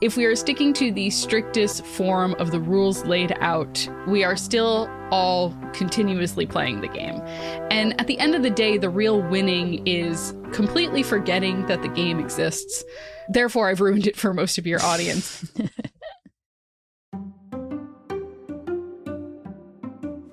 If we are sticking to the strictest form of the rules laid out, we are still all continuously playing the game. And at the end of the day, the real winning is completely forgetting that the game exists. Therefore, I've ruined it for most of your audience.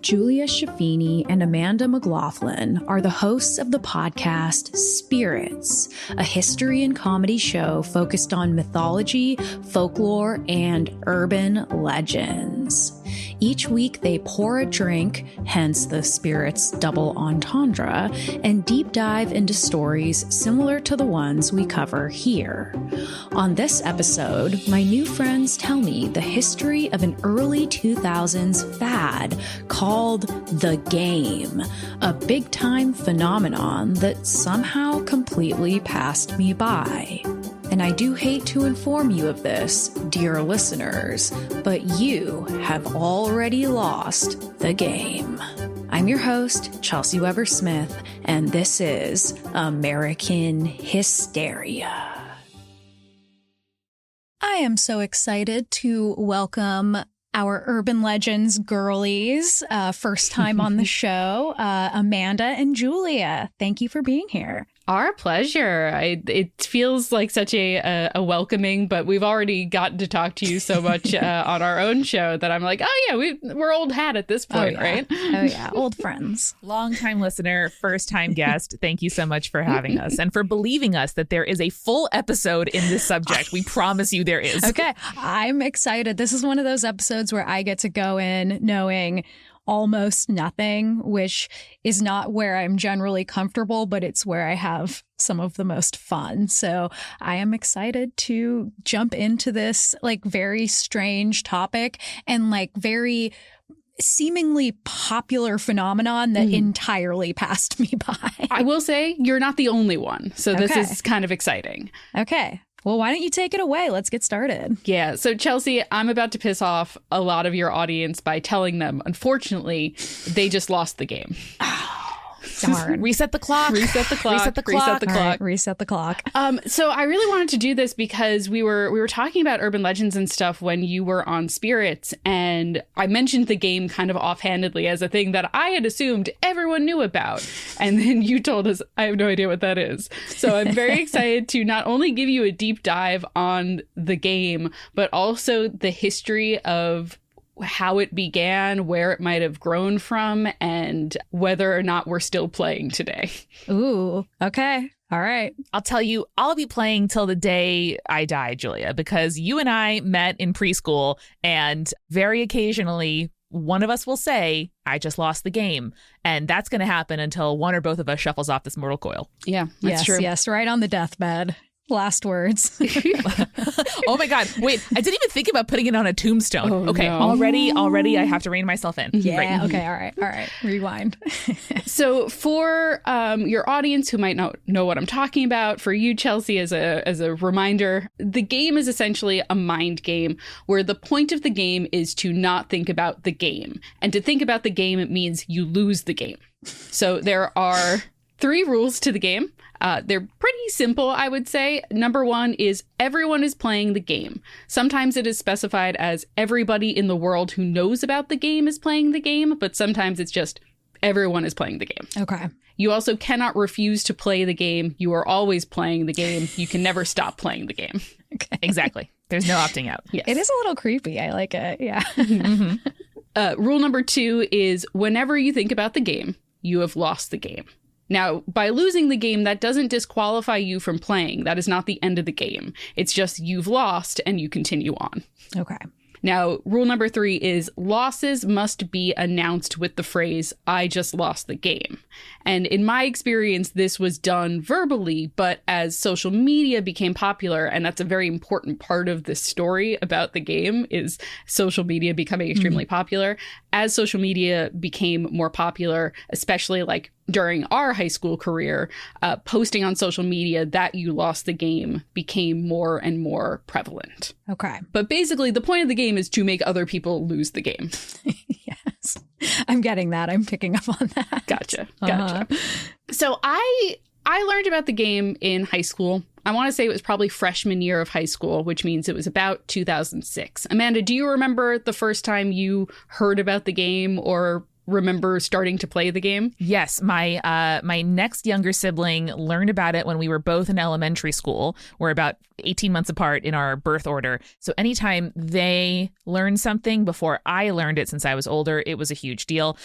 Julia Schifini and Amanda McLoughlin are the hosts of the podcast Spirits, a history and comedy show focused on mythology, folklore, and urban legends. Each week they pour a drink, hence the Spirits double entendre, and deep dive into stories similar to the ones we cover here. On this episode, my new friends tell me the history of an early 2000s fad called the game, a big-time phenomenon that somehow completely passed me by. And I do hate to inform you of this, dear listeners, but you have already lost the game. I'm your host, Chelsey Weber-Smith, and this is American Hysteria. I am so excited to welcome our Urban Legends girlies, first time on the show, Amanda and Julia. Thank you for being here. Our pleasure. It feels like such a welcoming, but we've already gotten to talk to you so much on our own show that I'm like, oh yeah, we're old hat at this point, right? Oh yeah, old friends. Long-time listener, first-time guest. Thank you so much for having us and for believing us that there is a full episode in this subject. We promise you there is. Okay, I'm excited. This is one of those episodes where I get to go in knowing almost nothing, which is not where I'm generally comfortable, but it's where I have some of the most fun. So I am excited to jump into this like very strange topic and like very seemingly popular phenomenon that entirely passed me by. I will say you're not the only one. So this is kind of exciting. Okay. Well, why don't you take it away? Let's get started. Yeah. So, Chelsey, I'm about to piss off a lot of your audience by telling them, unfortunately, they just lost the game. Darn. Reset the clock. Reset the clock. Reset the clock. Reset the clock. Right, reset the clock. So I really wanted to do this because we were talking about urban legends and stuff when you were on Spirits, and I mentioned the game kind of offhandedly as a thing that I had assumed everyone knew about. And then you told us, I have no idea what that is. So I'm very excited to not only give you a deep dive on the game, but also the history of how it began, where it might have grown from, and whether or not we're still playing today. Ooh, okay. All right. I'll tell you, I'll be playing till the day I die, Julia, because you and I met in preschool, and very occasionally one of us will say, I just lost the game. And that's going to happen until one or both of us shuffles off this mortal coil. Yeah, that's true. Yes, right on the deathbed. Last words. Oh my God. Wait, I didn't even think about putting it on a tombstone. Oh, okay, no. already I have to rein myself in. Yeah, Right. okay, all right. Rewind. So for your audience who might not know what I'm talking about, for you, Chelsey, as a reminder, the game is essentially a mind game where the point of the game is to not think about the game. And to think about the game, it means you lose the game. So there are 3 rules to the game. They're pretty simple, I would say. Number 1 is everyone is playing the game. Sometimes it is specified as everybody in the world who knows about the game is playing the game, but sometimes it's just everyone is playing the game. Okay. You also cannot refuse to play the game. You are always playing the game. You can never stop playing the game. Okay. Exactly. There's no opting out. Yes. It is a little creepy. I like it. Yeah. Rule number 2 is whenever you think about the game, you have lost the game. Now, by losing the game, that doesn't disqualify you from playing. That is not the end of the game. It's just you've lost and you continue on. Okay. Now, rule number 3 is losses must be announced with the phrase, I just lost the game. And in my experience, this was done verbally, but as social media became popular, and that's a very important part of this story about the game, is social media becoming extremely popular. As social media became more popular, especially like during our high school career, posting on social media that you lost the game became more and more prevalent. Okay. But basically, the point of the game is to make other people lose the game. Yes. I'm getting that. I'm picking up on that. Gotcha. So I learned about the game in high school. I want to say it was probably freshman year of high school, which means it was about 2006. Amanda, do you remember the first time you heard about the game or remember starting to play the game? Yes, my next younger sibling learned about it when we were both in elementary school. We're about 18 months apart in our birth order. So anytime they learned something before I learned it, since I was older, it was a huge deal.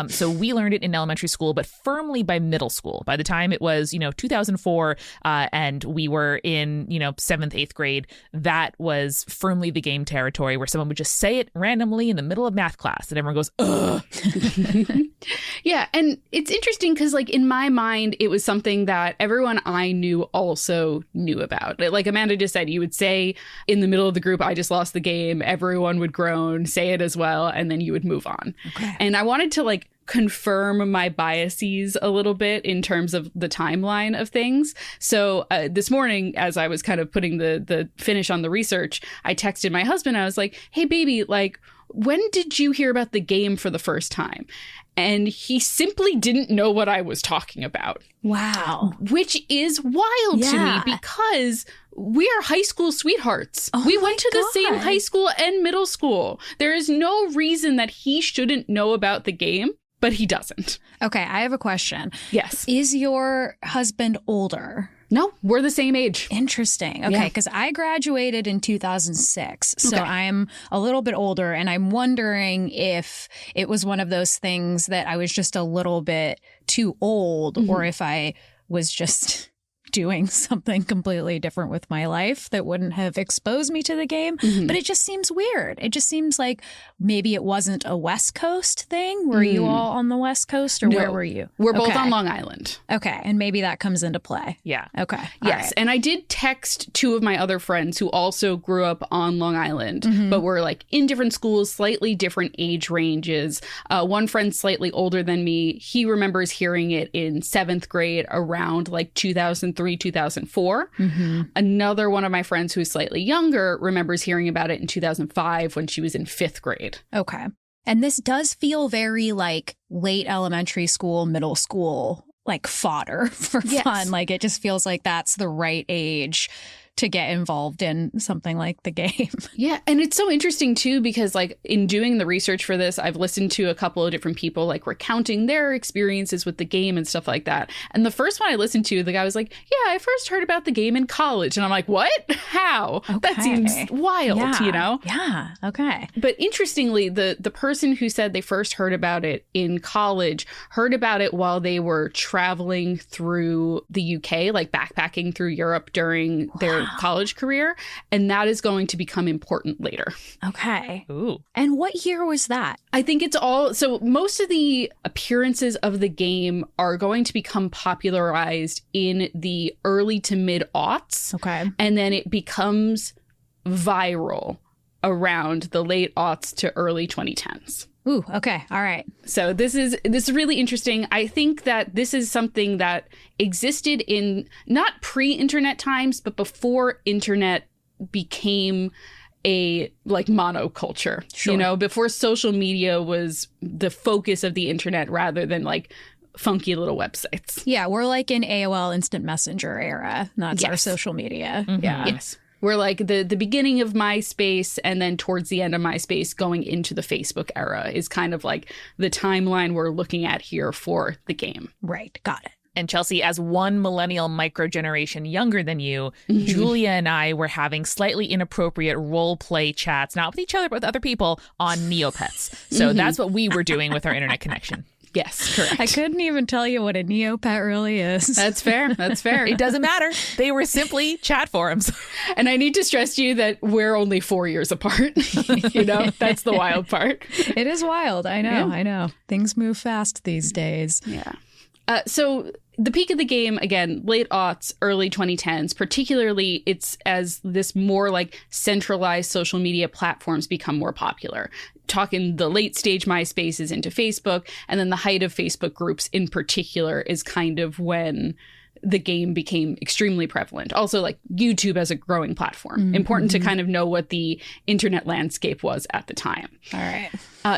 So we learned it in elementary school, but firmly by middle school. By the time it was, 2004, and we were in, 7th, 8th grade, that was firmly the game territory where someone would just say it randomly in the middle of math class and everyone goes, ugh. Yeah, and it's interesting because, like, in my mind, it was something that everyone I knew also knew about. Like Amanda just said, you would say in the middle of the group, I just lost the game. Everyone would groan, say it as well, and then you would move on. Okay. And I wanted to, like, confirm my biases a little bit in terms of the timeline of things. So this morning, as I was kind of putting the finish on the research, I texted my husband. I was like, hey, baby, like, when did you hear about the game for the first time? And he simply didn't know what I was talking about. Wow. Which is wild to me because we are high school sweethearts. We went to the same high school and middle school. There is no reason that he shouldn't know about the game, but he doesn't. Okay, I have a question. Yes. Is your husband older? No, we're the same age. Interesting. Okay, because I graduated in 2006, so I'm a little bit older, and I'm wondering if it was one of those things that I was just a little bit too old, or if I was just doing something completely different with my life that wouldn't have exposed me to the game. But it just seems weird. It just seems like maybe it wasn't a West Coast thing. Were you all on the West Coast, or where were you? We're both on Long Island. Okay. And maybe that comes into play. Yeah. Okay. Yes. And I did text two of my other friends who also grew up on Long Island, but were like in different schools, slightly different age ranges. One friend slightly older than me. He remembers hearing it in 7th grade around like 2003, 2004. Another one of my friends who is slightly younger remembers hearing about it in 2005 when she was in 5th grade. Okay. And this does feel very like late elementary school, middle school, like fodder for fun. Like it just feels like that's the right age to get involved in something like the game. Yeah. And it's so interesting, too, because like in doing the research for this, I've listened to a couple of different people like recounting their experiences with the game and stuff like that. And the first one I listened to, the guy was like, yeah, I first heard about the game in college. And I'm like, what? How? Okay. That seems wild, you know? Yeah. Okay. But interestingly, the person who said they first heard about it in college heard about it while they were traveling through the UK, like backpacking through Europe during their college career, and that is going to become important later. Okay. Ooh. And what year was that? I think it's all, so most of the appearances of the game are going to become popularized in the early to mid aughts. Okay. And then it becomes viral around the late aughts to early 2010s. Ooh, okay. All right. So this is really interesting. I think that this is something that existed in not pre-internet times, but before internet became a like monoculture, you know, before social media was the focus of the internet rather than like funky little websites. Yeah, we're like in AOL Instant Messenger era. That's our social media. Yeah. Yes. We're like the beginning of MySpace and then towards the end of MySpace going into the Facebook era is kind of like the timeline we're looking at here for the game. Right. Got it. And Chelsey, as one millennial microgeneration younger than you, Julia and I were having slightly inappropriate role play chats, not with each other, but with other people on Neopets. So that's what we were doing with our internet connection. Yes, correct. I couldn't even tell you what a Neopet really is. That's fair. That's fair. It doesn't matter. They were simply chat forums. And I need to stress to you that we're only 4 years apart. You know, that's the wild part. It is wild. I know. Yeah. I know. Things move fast these days. Yeah. So the peak of the game, again, late aughts, early 2010s, particularly it's as this more like centralized social media platforms become more popular. Talking the late stage MySpaces into Facebook, and then the height of Facebook groups in particular is kind of when the game became extremely prevalent. Also, like YouTube as a growing platform. Important to kind of know what the internet landscape was at the time. All right.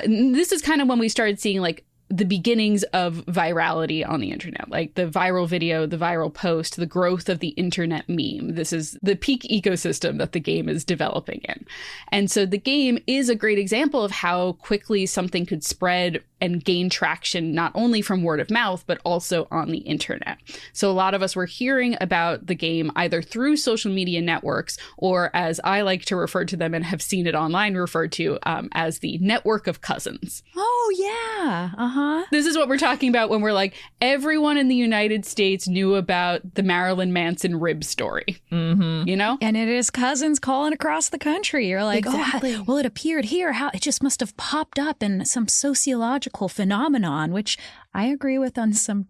This is kind of when we started seeing like the beginnings of virality on the internet, like the viral video, the viral post, the growth of the internet meme. This is the peak ecosystem that the game is developing in. And so the game is a great example of how quickly something could spread and gain traction, not only from word of mouth, but also on the internet. So a lot of us were hearing about the game either through social media networks, or as I like to refer to them and have seen it online referred to as the network of cousins. Oh, yeah. Uh-huh. This is what we're talking about when we're like, everyone in the United States knew about the Marilyn Manson rib story, you know? And it is cousins calling across the country. You're like, Exactly. oh, well, it appeared here. How it just must have popped up in some sociological phenomenon, which I agree with in some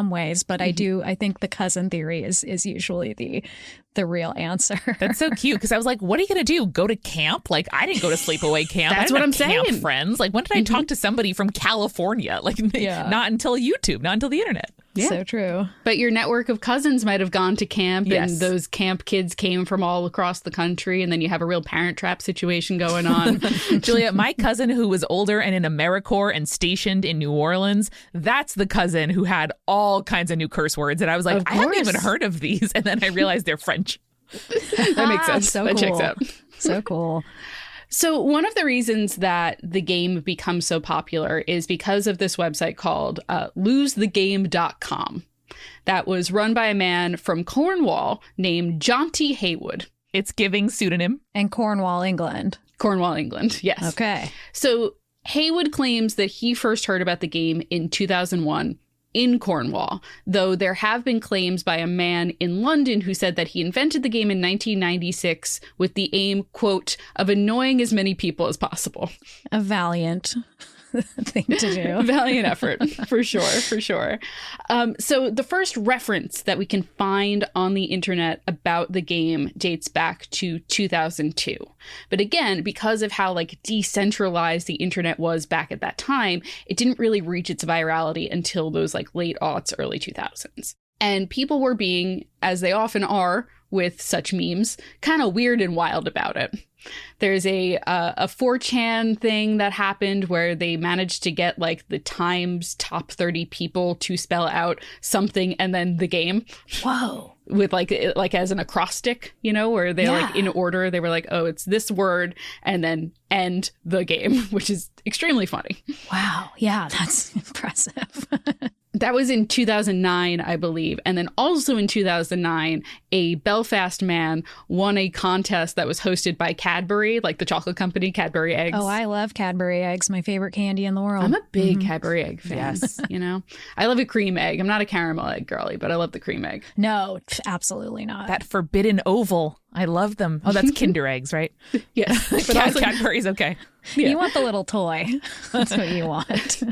ways, but I think the cousin theory is usually the real answer. That's so cute, because I was like, what are you going to do? Go to camp? Like, I didn't go to sleepaway camp. That's I what didn't I'm have camp saying. friends. Like, when did I talk to somebody from California? Like, not until YouTube, not until the internet. Yeah. So true. But your network of cousins might have gone to camp, Yes. and those camp kids came from all across the country, and then you have a real parent trap situation going on. Julia, my cousin who was older and in AmeriCorps and stationed in New Orleans, that's the cousin who had all kinds of new curse words. And I was like, I haven't even heard of these. And then I realized they're French. That makes sense. So that cool. checks out. So cool. So one of the reasons that the game becomes so popular is because of this website called losethegame.com that was run by a man from Cornwall named Jonty Haywood. It's giving pseudonym. And Cornwall, England. Cornwall, England. Yes. Okay. So Haywood claims that he first heard about the game in 2001 in Cornwall, though there have been claims by a man in London who said that he invented the game in 1996 with the aim, quote, of annoying as many people as possible. A valiant thing to do. Valiant effort, for sure. So the first reference that we can find on the internet about the game dates back to 2002. But again, because of how decentralized the internet was back at that time, it didn't really reach its virality until those late aughts, early 2000s. And people were being, as they often are with such memes, kind of weird and wild about it. There's a 4chan thing that happened where they managed to get the Times top 30 people to spell out something and then the game. Whoa. With as an acrostic, where they in order, they were like, oh, it's this word and then end the game, which is extremely funny. Wow. Yeah, that's impressive. That was in 2009, I believe. And then also in 2009, a Belfast man won a contest that was hosted by Cadbury, the chocolate company, Cadbury Eggs. Oh, I love Cadbury Eggs, my favorite candy in the world. I'm a big Cadbury Egg fan. Yes. I love a cream egg. I'm not a caramel egg girly, but I love the cream egg. No, absolutely not. That forbidden oval. I love them. Oh, that's Kinder Eggs, right? Yes. But also, Cadbury's okay. Yeah. You want the little toy. That's what you want.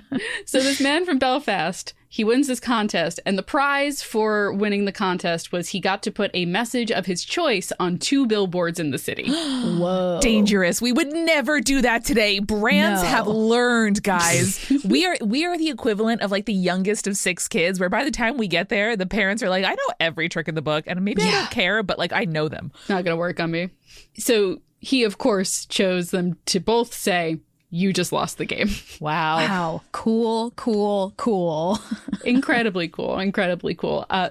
So this man from Belfast, he wins this contest, and the prize for winning the contest was he got to put a message of his choice on 2 billboards in the city. Whoa. Dangerous. We would never do that today. Brands have learned, guys. we are the equivalent of the youngest of 6 kids, where by the time we get there, the parents are like, I know every trick in the book, and maybe I don't care, but I know them. Not going to work on me. So he, of course, chose them to both say, you just lost the game. Wow. Cool. Incredibly cool.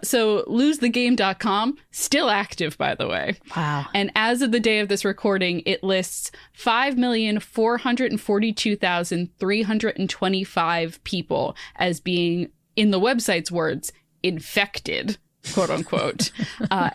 So losethegame.com, still active, by the way. Wow. And as of the day of this recording, it lists 5,442,325 people as being, in the website's words, infected, quote unquote.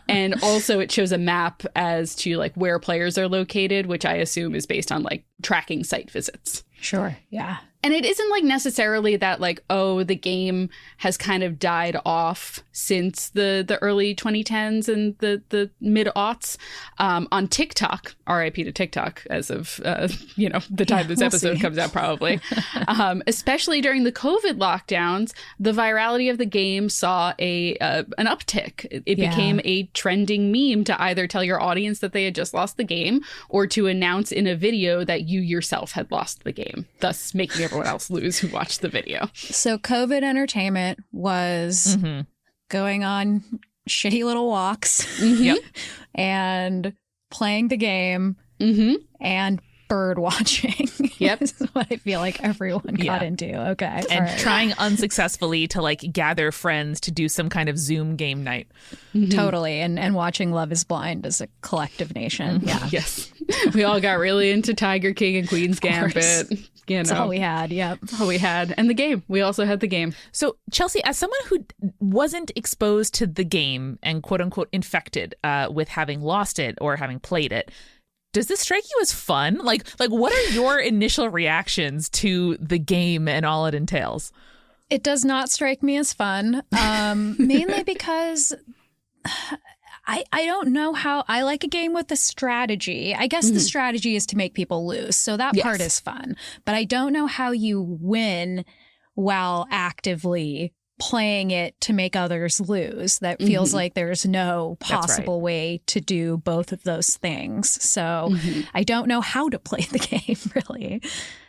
And also it shows a map as to where players are located, which I assume is based on tracking site visits. Sure. Yeah. And it isn't necessarily that the game has kind of died off since the early 2010s and the mid-aughts. On TikTok, RIP to TikTok as of, the time this episode comes out probably. Especially during the COVID lockdowns, the virality of the game saw an uptick. It became a trending meme to either tell your audience that they had just lost the game or to announce in a video that you yourself had lost the game, thus making everyone else lose who watched the video. So COVID entertainment was going on shitty little walks Yep. and playing the game and bird watching. Yep. This is what I feel like everyone got into. Okay. And trying unsuccessfully to like gather friends to do some kind of Zoom game night. Mm-hmm. Totally. And watching Love is Blind as a collective nation. Yeah. Yes. We all got really into Tiger King and Queen's Gambit. You know. That's all we had. Yep. That's all we had. And the game. We also had the game. So, Chelsey, as someone who wasn't exposed to the game and quote unquote infected with having lost it or having played it, does this strike you as fun? Like what are your initial reactions to the game and all it entails? It does not strike me as fun, mainly because I don't know how I like a game with a strategy. I guess the strategy is to make people lose. So that part is fun. But I don't know how you win while actively playing it to make others lose. That feels like there's no possible way to do both of those things. So I don't know how to play the game, really.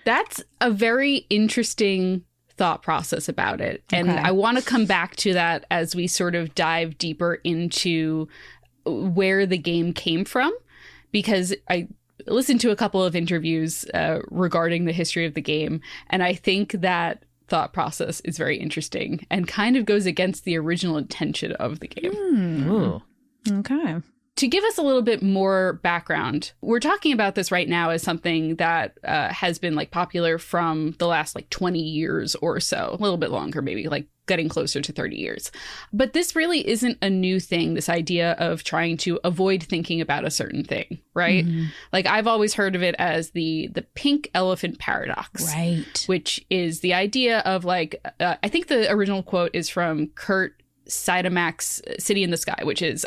That's a very interesting thought process about it. And I want to come back to that as we sort of dive deeper into where the game came from, because I listened to a couple of interviews regarding the history of the game, and I think that thought process is very interesting and kind of goes against the original intention of the game. Okay. To give us a little bit more background, we're talking about this right now as something that has been like popular from the last like 20 years or so, a little bit longer, maybe like getting closer to 30 years. But this really isn't a new thing, this idea of trying to avoid thinking about a certain thing, right? Like I've always heard of it as the pink elephant paradox, right? Which is the idea of like, I think the original quote is from Kurt Siedemack's City in the Sky, which is,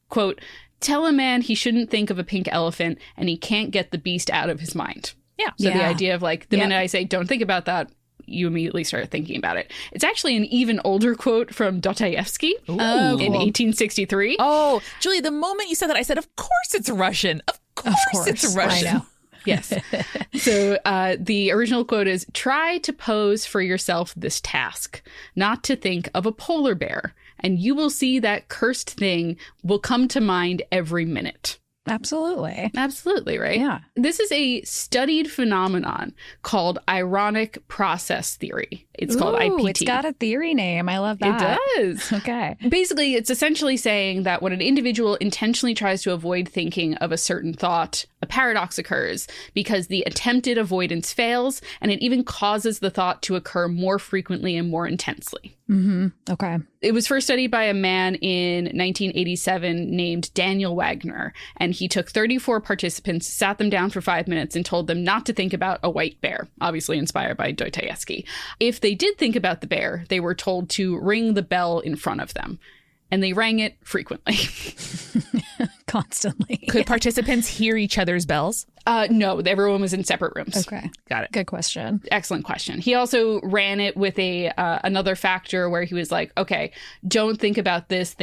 quote, "Tell a man he shouldn't think of a pink elephant and he can't get the beast out of his mind." Yeah. So the idea of like, the minute I say, don't think about that, you immediately start thinking about it. It's actually an even older quote from Dostoevsky in 1863. Oh, Julie, the moment you said that, I said, of course it's Russian. Of course it's Russian. I know. Yes. So the original quote is, "Try to pose for yourself this task, not to think of a polar bear, and you will see that cursed thing will come to mind every minute." Absolutely. Absolutely, right? Yeah. This is a studied phenomenon called ironic process theory. It's called IPT. It's got a theory name. I love that. It does. Okay. Basically, it's essentially saying that when an individual intentionally tries to avoid thinking of a certain thought, a paradox occurs because the attempted avoidance fails, and it even causes the thought to occur more frequently and more intensely. Okay. It was first studied by a man in 1987 named Daniel Wagner, and he took 34 participants, sat them down for 5 minutes, and told them not to think about a white bear, obviously inspired by Dostoevsky. If they did think about the bear, they were told to ring the bell in front of them, and they rang it frequently. Constantly. Could participants hear each other's bells? No, everyone was in separate rooms. Okay. Got it. Good question. Excellent question. He also ran it with another factor where he was like, okay, don't think about this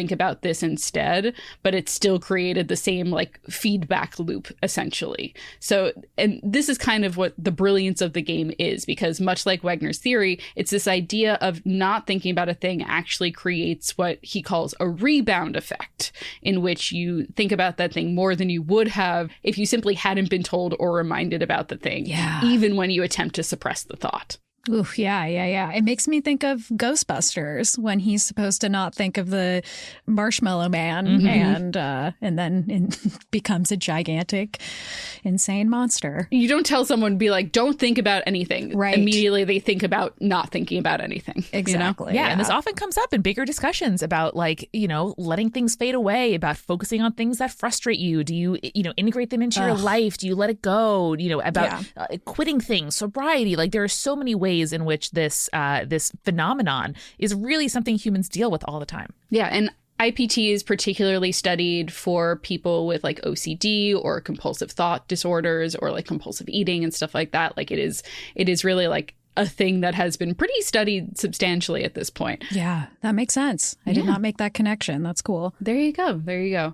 instead. But it still created the same like feedback loop, essentially. So, and this is kind of what the brilliance of the game is, because much like Wagner's theory, it's this idea of not thinking about a thing actually creates what he calls a rebound effect, in which you think about that thing more than you would have if you simply hadn't been told or reminded about the thing, even when you attempt to suppress the thought. Oof, yeah. It makes me think of Ghostbusters when he's supposed to not think of the Marshmallow Man and then becomes a gigantic, insane monster. You don't tell someone, be like, don't think about anything. Right. Immediately they think about not thinking about anything. Exactly. You know? Yeah, and this often comes up in bigger discussions about like, letting things fade away, about focusing on things that frustrate you. Do you, integrate them into your life? Do you let it go? About quitting things, sobriety. Like there are so many ways in which this phenomenon is really something humans deal with all the time. Yeah, and IPT is particularly studied for people with like OCD or compulsive thought disorders or like compulsive eating and stuff like that. Like it is really like a thing that has been pretty studied substantially at this point. Yeah, that makes sense. I did not make that connection. That's cool. There you go.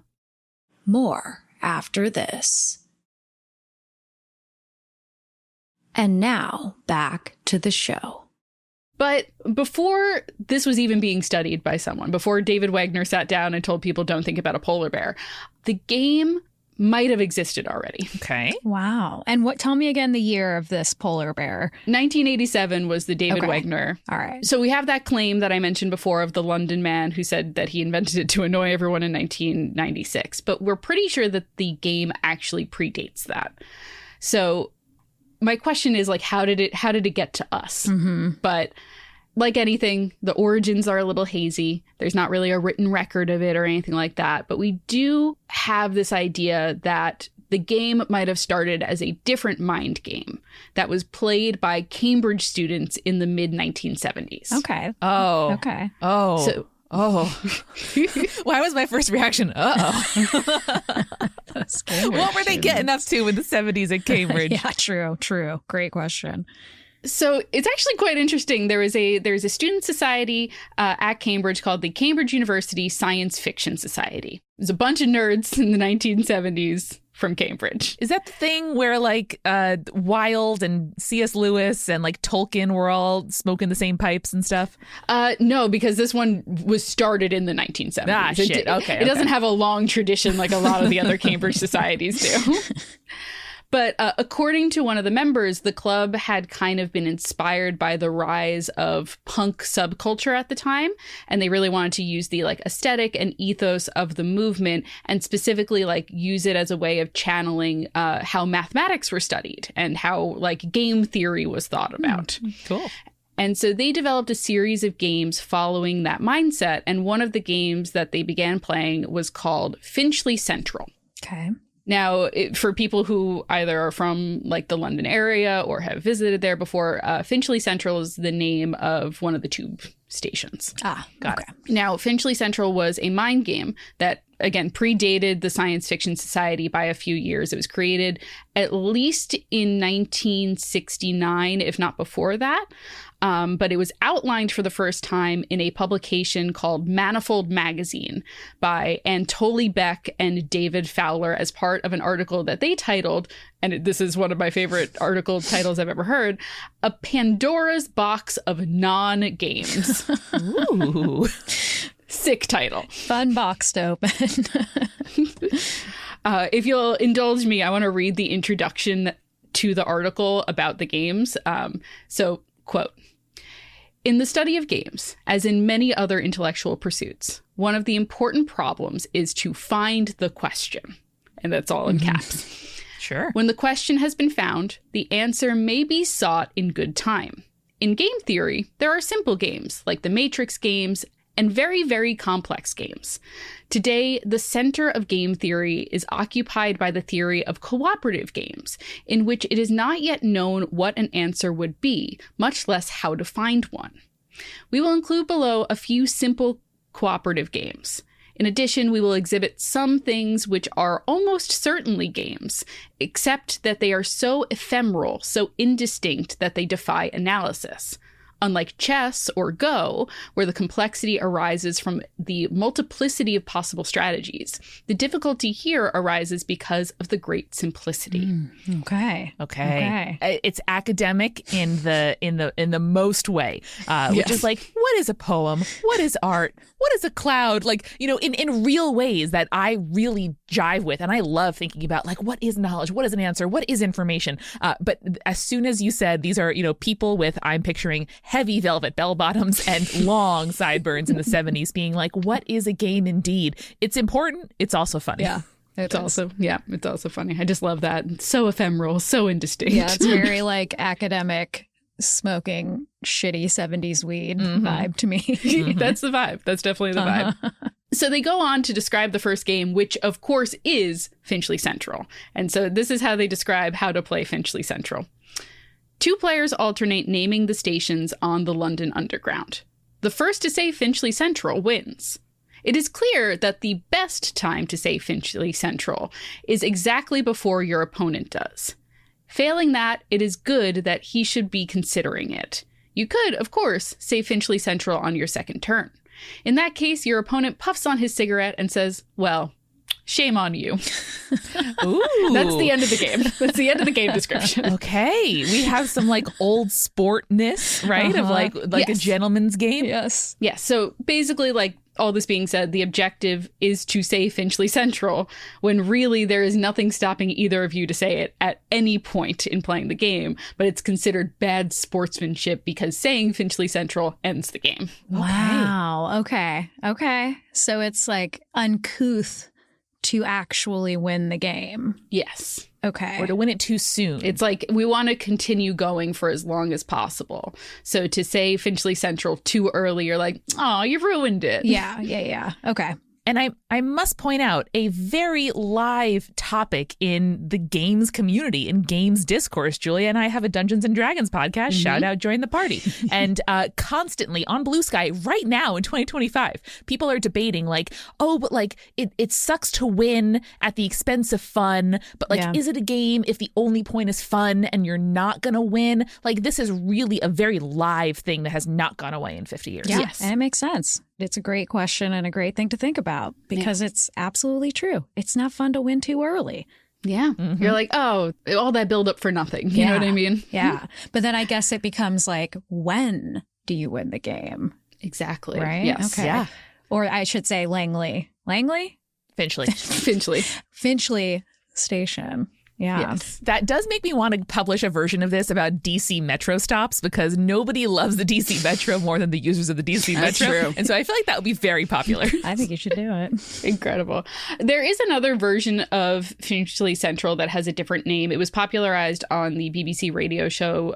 More after this. And now, back to the show. But before this was even being studied by someone, before David Wagner sat down and told people don't think about a polar bear, the game might have existed already. Okay. Wow. And tell me again the year of this polar bear. 1987 was the David Wagner. All right. So we have that claim that I mentioned before of the London man who said that he invented it to annoy everyone in 1996. But we're pretty sure that the game actually predates that. So my question is, like, how did it get to us? Mm-hmm. But like anything, the origins are a little hazy. There's not really a written record of it or anything like that. But we do have this idea that the game might have started as a different mind game that was played by Cambridge students in the mid-1970s. Okay. Oh. Okay. Oh. So, Why was my first reaction? What were they getting up to in the 70s at Cambridge? Yeah, true. Great question. So it's actually quite interesting. There's a student society at Cambridge called the Cambridge University Science Fiction Society. There's a bunch of nerds in the 1970s from Cambridge. Is that the thing where like Wilde and C.S. Lewis and like Tolkien were all smoking the same pipes and stuff? No, because this one was started in the 1970s. Ah, shit. Okay. It doesn't have a long tradition like a lot of the other Cambridge societies do. But according to one of the members, the club had kind of been inspired by the rise of punk subculture at the time. And they really wanted to use the like aesthetic and ethos of the movement and specifically like use it as a way of channeling how mathematics were studied and how like game theory was thought about. Cool. And so they developed a series of games following that mindset. And one of the games that they began playing was called Finchley Central. Okay. Now, for people who either are from like the London area or have visited there before, Finchley Central is the name of one of the tube stations. Got it. Now, Finchley Central was a mind game that, again, predated the Science Fiction Society by a few years. It was created at least in 1969, if not before that. But it was outlined for the first time in a publication called Manifold Magazine by Anatoly Beck and David Fowler as part of an article that they titled, and this is one of my favorite article titles I've ever heard, A Pandora's Box of Non-Games. Ooh. Sick title. Fun box to open. If you'll indulge me, I want to read the introduction to the article about the games. So, quote, "In the study of games, as in many other intellectual pursuits, one of the important problems is to find the question." And that's all in caps. Sure. "When the question has been found, the answer may be sought in good time. In game theory, there are simple games like the matrix games and very, very complex games. Today, the center of game theory is occupied by the theory of cooperative games, in which it is not yet known what an answer would be, much less how to find one. We will include below a few simple cooperative games. In addition, we will exhibit some things which are almost certainly games, except that they are so ephemeral, so indistinct that they defy analysis. Unlike chess or Go, where the complexity arises from the multiplicity of possible strategies, the difficulty here arises because of the great simplicity." Okay. It's academic in the most way, which is like, what is a poem? What is art? What is a cloud? Like, you know, in real ways that I really jive with. And I love thinking about like, what is knowledge? What is an answer? What is information? But as soon as you said these are, you know, people with, I'm picturing heavy velvet bell bottoms and long sideburns in the 70s being like, what is a game indeed? It's important. It's also funny. Yeah. It's also funny. I just love that. It's so ephemeral, so indistinct. Yeah, it's very like academic smoking shitty 70s weed vibe to me. That's the vibe. That's definitely the vibe. So they go on to describe the first game, which of course is Finchley Central. And so this is how they describe how to play Finchley Central. 2 players alternate naming the stations on the London Underground. The first to say Finchley Central wins. It is clear that the best time to say Finchley Central is exactly before your opponent does. Failing that, it is good that he should be considering it. You could, of course, say Finchley Central on your second turn. In that case, your opponent puffs on his cigarette and says, well, shame on you. Ooh. That's the end of the game. That's the end of the game description. Okay. We have some like old sportness, right? Of like Yes. a gentleman's game. Yes. Yeah, so basically like all this being said, the objective is to say Finchley Central, when really there is nothing stopping either of you to say it at any point in playing the game, but it's considered bad sportsmanship because saying Finchley Central ends the game. Wow. Okay. So it's like uncouth to actually win the game. Yes. Okay. Or to win it too soon. It's like we want to continue going for as long as possible. So to say Finchley Central too early, you're like, oh, you've ruined it. Yeah. Okay. And I must point out a very live topic in the games community, in games discourse. Julia and I have a Dungeons and Dragons podcast. Shout out, join the party. And constantly on Blue Sky right now in 2025, people are debating like, oh, but like it sucks to win at the expense of fun. But like, is it a game if the only point is fun and you're not going to win? Like, this is really a very live thing that has not gone away in 50 years. Yeah, Yes. and it makes sense. It's a great question and a great thing to think about because it's absolutely true. It's not fun to win too early. Yeah. You're like, oh, all that build up for nothing. You know what I mean? Yeah. But then I guess it becomes like, when do you win the game? Exactly. Right? Yes. Okay. Yeah. Or I should say Langley. Finchley. Finchley Station. Yeah. Yes. That does make me want to publish a version of this about DC Metro stops because nobody loves the DC Metro more than the users of the DC That's Metro. true. And so I feel like that would be very popular. I think you should do it. Incredible. There is another version of Finchley Central that has a different name. It was popularized on the BBC radio show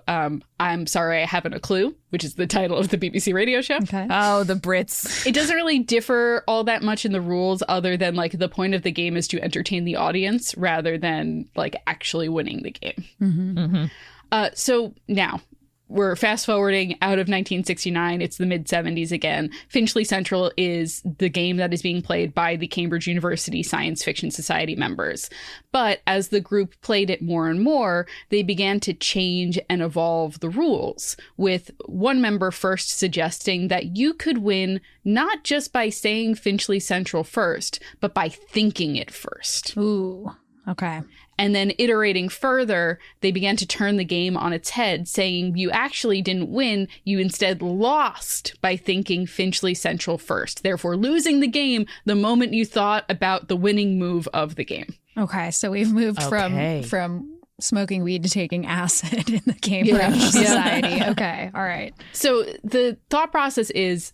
I'm Sorry I Haven't a Clue, which is the title of the BBC radio show. Okay. Oh, the Brits. It doesn't really differ all that much in the rules other than like the point of the game is to entertain the audience rather than like actually winning the game. So now we're fast forwarding out of 1969. It's the mid 70s again. Finchley Central is the game that is being played by the Cambridge University Science Fiction Society members. But as the group played it more and more, they began to change and evolve the rules, with one member first suggesting that you could win not just by saying Finchley Central first, but by thinking it first. Ooh. Okay. And then iterating further, they began to turn the game on its head, saying you actually didn't win, you instead lost by thinking Finchley Central first, therefore losing the game the moment you thought about the winning move of the game. Okay. So we've moved from smoking weed to taking acid in the Cambridge Society. Okay. All right. So the thought process is,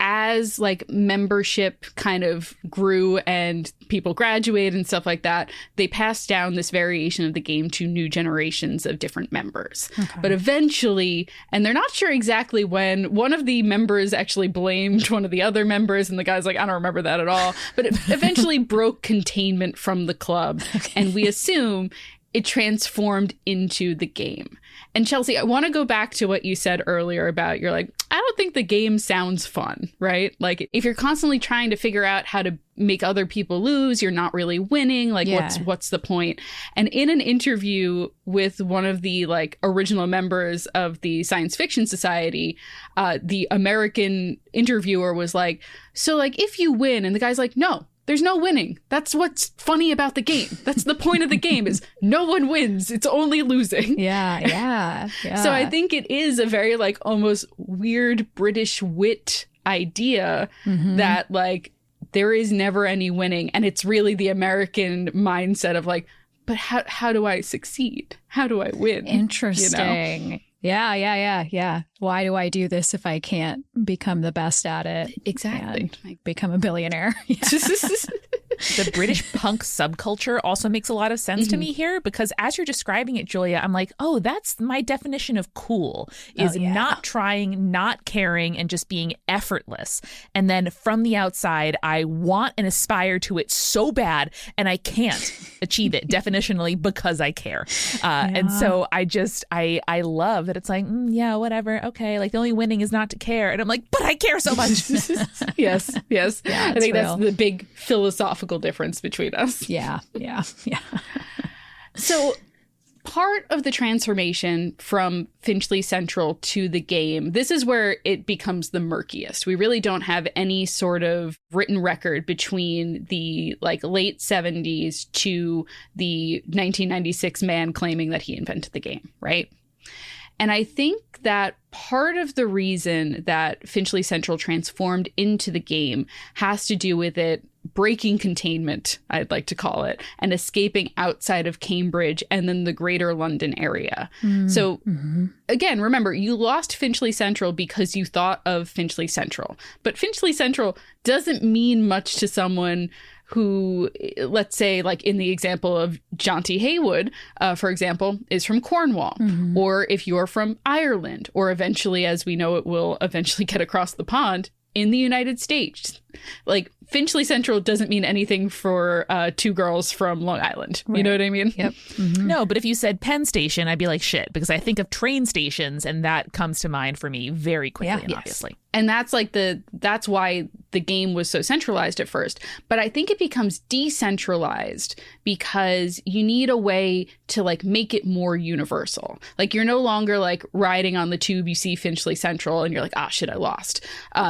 as like membership kind of grew and people graduated and stuff like that, they passed down this variation of the game to new generations of different members. Okay. But eventually, and they're not sure exactly when, one of the members actually blamed one of the other members, and the guy's like, I don't remember that at all. But it eventually broke containment from the club, and we assume it transformed into the game. And Chelsey, I want to go back to what you said earlier about you're like, I don't think the game sounds fun, right? Like if you're constantly trying to figure out how to make other people lose, you're not really winning. Like what's the point? And in an interview with one of the like original members of the Science Fiction Society, the American interviewer was like, so like if you win, and the guy's like, no. There's no winning. That's what's funny about the game. That's the point of the game is no one wins. It's only losing. Yeah. So I think it is a very like almost weird British wit idea that like there is never any winning. And it's really the American mindset of like, but how do I succeed? How do I win? Interesting. You know? Yeah. Why do I do this if I can't become the best at it? Exactly. And become a billionaire. The British punk subculture also makes a lot of sense to me here, because as you're describing it, Julia, I'm like, oh, that's my definition of cool, is not trying, not caring, and just being effortless. And then from the outside, I want and aspire to it so bad, and I can't achieve it definitionally because I care. And so I love that it's like, whatever. Okay. Like the only winning is not to care. And I'm like, but I care so much. Yes. Yeah, I think that's the big philosophical difference between us. Yeah. So part of the transformation from Finchley Central to the game, this is where it becomes the murkiest. We really don't have any sort of written record between the like late 70s to the 1996 man claiming that he invented the game, right? And I think that part of the reason that Finchley Central transformed into the game has to do with it breaking containment, I'd like to call it, and escaping outside of Cambridge and then the greater London area. So again, remember, you lost Finchley Central because you thought of Finchley Central. But Finchley Central doesn't mean much to someone who, let's say, like in the example of Jonty Haywood, for example, is from Cornwall, or if you're from Ireland, or eventually, as we know, it will eventually get across the pond in the United States. Like, Finchley Central doesn't mean anything for two girls from Long Island. You know what I mean? Yep. No, but if you said Penn Station, I'd be like, shit, because I think of train stations and that comes to mind for me very quickly and obviously. And that's like that's why the game was so centralized at first. But I think it becomes decentralized because you need a way to like make it more universal. Like, you're no longer like riding on the tube, you see Finchley Central and you're like, ah, shit, I lost.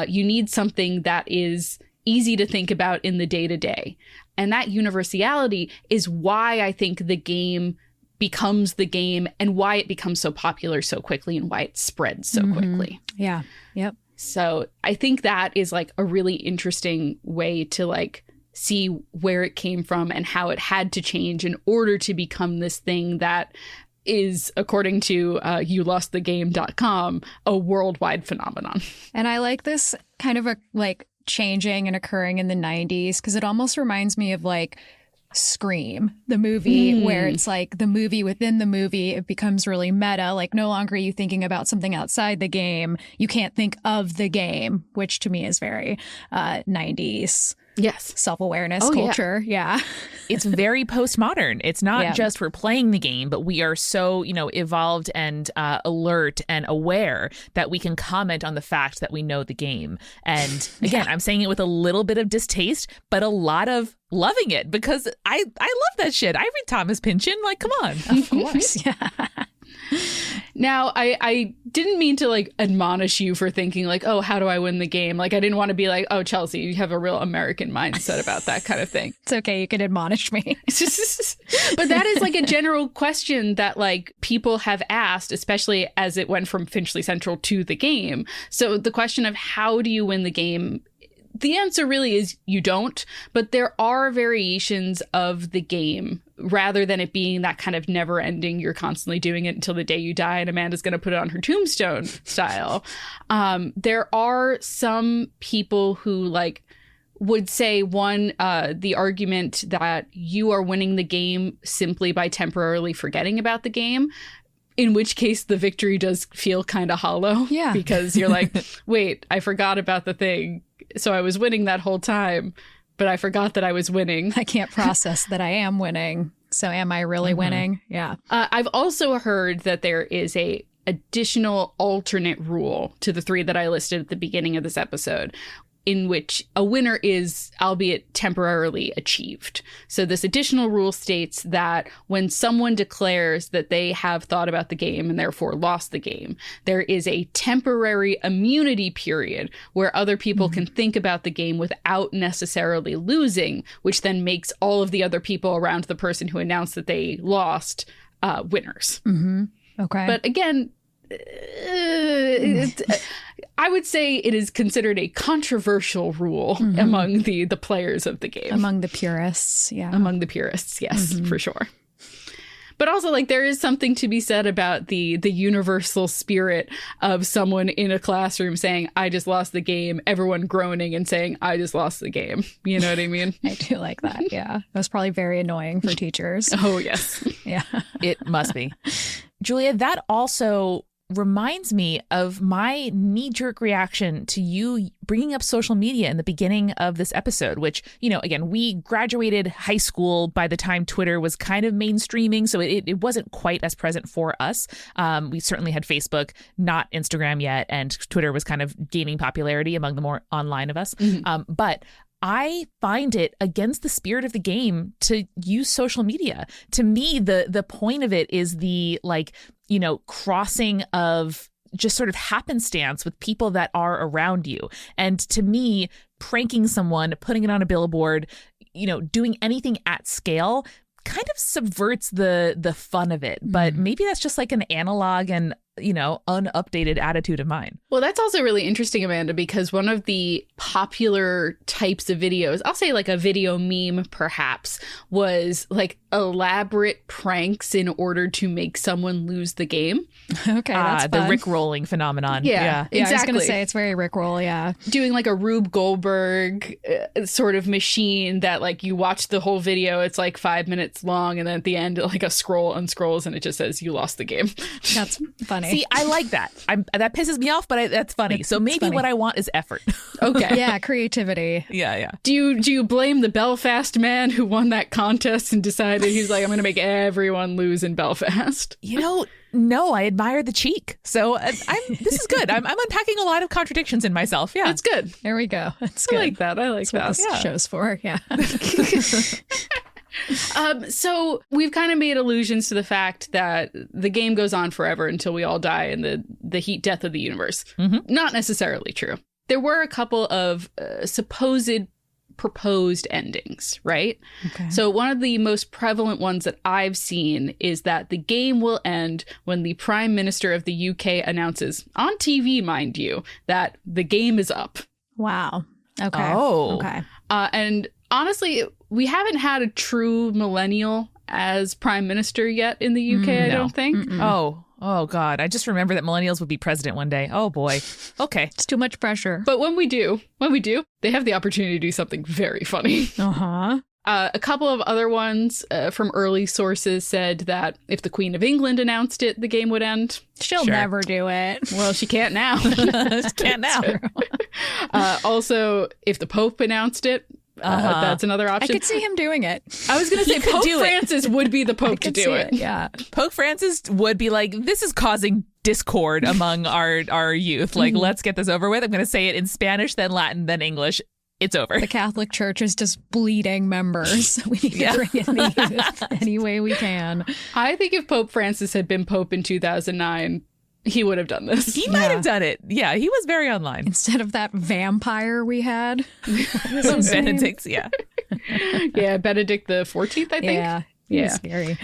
You need something that is easy to think about in the day-to-day. And that universality is why I think the game becomes the game and why it becomes so popular so quickly and why it spreads so quickly. Yeah. Yep. So I think that is like a really interesting way to like see where it came from and how it had to change in order to become this thing that is, according to youlostthegame.com, a worldwide phenomenon. And I like this kind of a like changing and occurring in the 90s because it almost reminds me of like Scream, the movie, where it's like the movie within the movie, it becomes really meta. Like, no longer are you thinking about something outside the game. You can't think of the game, which to me is very 90s. Yes. Self-awareness culture. Yeah. It's very postmodern. It's not just we're playing the game, but we are so, evolved and alert and aware that we can comment on the fact that we know the game. And again, I'm saying it with a little bit of distaste, but a lot of loving it because I love that shit. I read Thomas Pynchon. Like, come on. Of course. Yeah. Now, I didn't mean to like admonish you for thinking like, oh, how do I win the game? Like, I didn't want to be like, oh, Chelsey, you have a real American mindset about that kind of thing. It's okay. You can admonish me. But that is like a general question that like people have asked, especially as it went from Finchley Central to the game. So the question of how do you win the game? The answer really is you don't, but there are variations of the game rather than it being that kind of never ending, you're constantly doing it until the day you die and Amanda's going to put it on her tombstone style. There are some people who like would say the argument that you are winning the game simply by temporarily forgetting about the game. In which case, the victory does feel kind of hollow. Yeah. Because you're like, wait, I forgot about the thing. So I was winning that whole time, but I forgot that I was winning. I can't process that I am winning. So am I really winning? Yeah. I've also heard that there is a additional alternate rule to the three that I listed at the beginning of this episode, in which a winner is, albeit temporarily, achieved. So this additional rule states that when someone declares that they have thought about the game and therefore lost the game, there is a temporary immunity period where other people can think about the game without necessarily losing, which then makes all of the other people around the person who announced that they lost winners. Okay. But again, I would say it is considered a controversial rule among the players of the game. Among the purists, yeah. Among the purists, yes, for sure. But also, like, there is something to be said about the universal spirit of someone in a classroom saying, I just lost the game, everyone groaning and saying, I just lost the game. You know what I mean? I do like that, yeah. That was probably very annoying for teachers. Oh, yes. Yeah. It must be. Julia, that also reminds me of my knee-jerk reaction to you bringing up social media in the beginning of this episode, which, again, we graduated high school by the time Twitter was kind of mainstreaming, so it wasn't quite as present for us. We certainly had Facebook, not Instagram yet, and Twitter was kind of gaining popularity among the more online of us. But I find it against the spirit of the game to use social media. To me, the point of it is the crossing of just sort of happenstance with people that are around you. And to me, pranking someone, putting it on a billboard, doing anything at scale kind of subverts the fun of it. But maybe that's just like an analog and unupdated attitude of mine. Well, that's also really interesting, Amanda, because one of the popular types of videos, I'll say like a video meme perhaps, was like elaborate pranks in order to make someone lose the game. Okay, that's the fun. Rick-rolling phenomenon. Yeah, exactly. I was going to say it's very Rick-roll, yeah. Doing like a Rube Goldberg sort of machine that like you watch the whole video, it's like 5 minutes long, and then at the end like a scroll unscrolls and it just says you lost the game. That's funny. See, I like that. That pisses me off, but that's funny. So maybe funny. what I want is effort. Okay. Yeah, creativity. Yeah. Do you blame the Belfast man who won that contest and decided he's like, I'm going to make everyone lose in Belfast? No, I admire the cheek. So this is good. I'm unpacking a lot of contradictions in myself. Yeah, That's good. There we go. That's I good. like that. I like That's what that. this show's for, yeah. So we've kind of made allusions to the fact that the game goes on forever until we all die in the heat death of the universe. Mm-hmm. Not necessarily true. There were a couple of supposed proposed endings, right? Okay. So one of the most prevalent ones that I've seen is that the game will end when the Prime Minister of the UK announces, on TV, mind you, that the game is up. Wow. Okay. Oh. Okay. And honestly, we haven't had a true millennial as Prime Minister yet in the UK, I No. don't think. Oh, God. I just remember that millennials would be president one day. Oh, boy. Okay. It's too much pressure. But when we do, they have the opportunity to do something very funny. Uh-huh. A couple of other ones from early sources said that if the Queen of England announced it, the game would end. She'll Sure. never do it. Well, she can't now. Can't now. Also, if the Pope announced it, that's another I option. could see him doing it. I was going to say could Pope do it. Francis would be the I Pope to could do see it. Yeah. Pope Francis would be like, this is causing discord among our youth. Like, let's get this over with. I'm going to say it in Spanish, then Latin, then English. It's over. The Catholic Church is just bleeding members. We need to bring in the youth any way we can. I think if Pope Francis had been Pope in 2009, he would have done this. He might have done it. Yeah, he was very online. Instead of that vampire we had. Benedict, yeah. Yeah, Benedict the 14th, I think. Yeah. Yeah. Scary.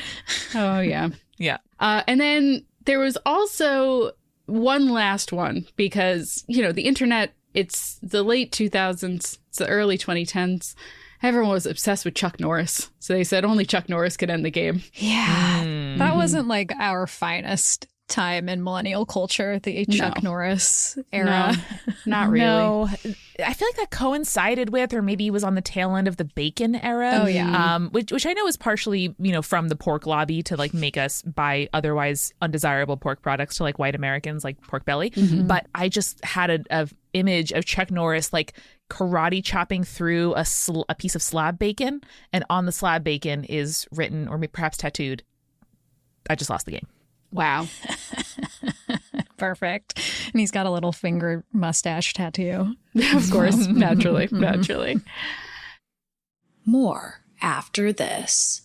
Oh, yeah. Yeah. And then there was also one last one because, the internet, it's the late 2000s, it's the early 2010s. Everyone was obsessed with Chuck Norris. So they said only Chuck Norris could end the game. Yeah. That wasn't like our finest time in millennial culture, the Chuck Norris era. No, not really. No, I feel like that coincided with, or maybe he was on the tail end of the bacon era. Oh, yeah. Which I know is partially, from the pork lobby to like make us buy otherwise undesirable pork products to like white Americans, like pork belly. Mm-hmm. But I just had a image of Chuck Norris like karate chopping through a piece of slab bacon, and on the slab bacon is written, or perhaps tattooed, "I just lost the game." Wow. Perfect. And he's got a little finger mustache tattoo. Of course. Naturally. More after this.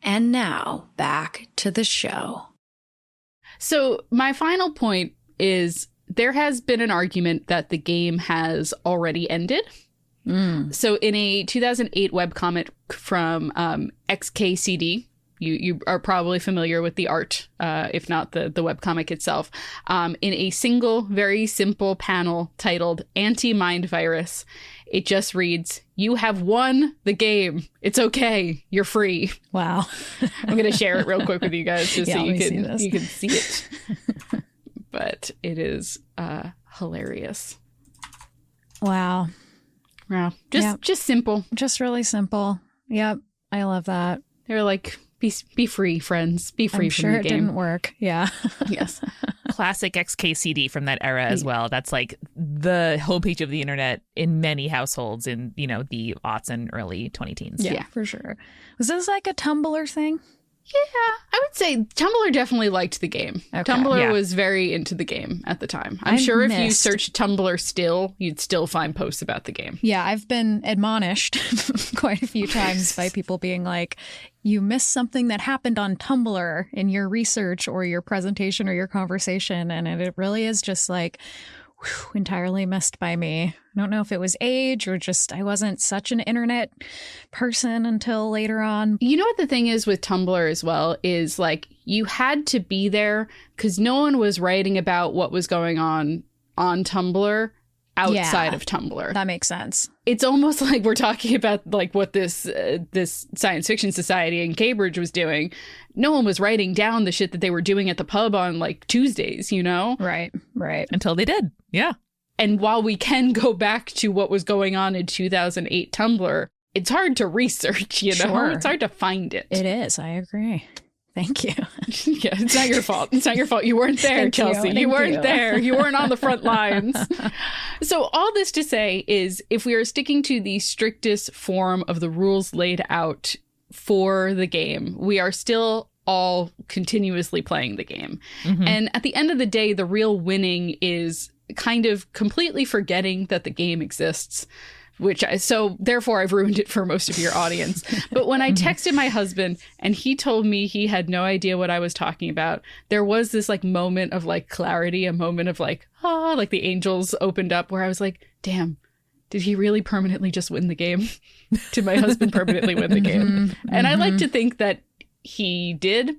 And now back to the show. So my final point is there has been an argument that the game has already ended. So in a 2008 webcomic from XKCD, you are probably familiar with the art, if not the webcomic itself, in a single, very simple panel titled Anti-Mind Virus, it just reads, "You have won the game. It's okay. You're free." Wow. I'm going to share it real quick with you guys just so let you me see can this. you can see it. But it is hilarious. Wow. Wow. Yeah. Just simple. Just really simple. Yep. I love that. They're like, be free, friends. Be free I'm from sure the it game. didn't work. Yeah. Yes. Classic XKCD from that era as well. That's like the homepage of the internet in many households in, the aughts and early 2010s. Yeah. For sure. Was this like a Tumblr thing? Yeah, I would say Tumblr definitely liked the game. Okay. Tumblr Yeah. was very into the game at the time. I'm I sure if you missed- search Tumblr still, you'd still find posts about the game. Yeah, I've been admonished quite a few times by people being like, you missed something that happened on Tumblr in your research or your presentation or your conversation. And it really is just like, entirely missed by me. I don't know if it was age or just I wasn't such an internet person until later on. You know what the thing is with Tumblr as well is like you had to be there because no one was writing about what was going on Tumblr outside of Tumblr. That makes sense. It's almost like we're talking about like what this science fiction society in Cambridge was doing. No one was writing down the shit that they were doing at the pub on like Tuesdays, you know? Right. Until they did. Yeah. And while we can go back to what was going on in 2008 Tumblr, it's hard to research, you know? Sure. It's hard to find it. It is. I agree. Thank you. Yeah, it's not your fault. It's not your fault. You weren't there, Chelsey. You weren't there. You weren't on the front lines. So all this to say is if we are sticking to the strictest form of the rules laid out for the game, we are still all continuously playing the game. Mm-hmm. And at the end of the day, the real winning is kind of completely forgetting that the game exists. So therefore I've ruined it for most of your audience. But when I texted my husband and he told me he had no idea what I was talking about, there was this like moment of like clarity, a moment of like, like the angels opened up where I was like, damn, did he really permanently just win the game? Did my husband permanently win the game? And I like to think that he did.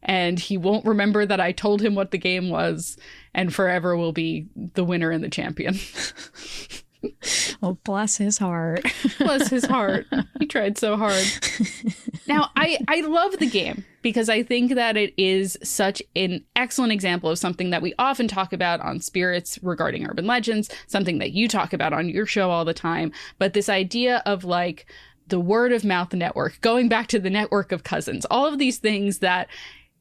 And he won't remember that I told him what the game was and forever will be the winner and the champion. Oh, bless his heart. Bless his heart. He tried so hard. Now, I love the game because I think that it is such an excellent example of something that we often talk about on Spirits regarding urban legends, something that you talk about on your show all the time. But this idea of like the word of mouth network, going back to the network of cousins, all of these things that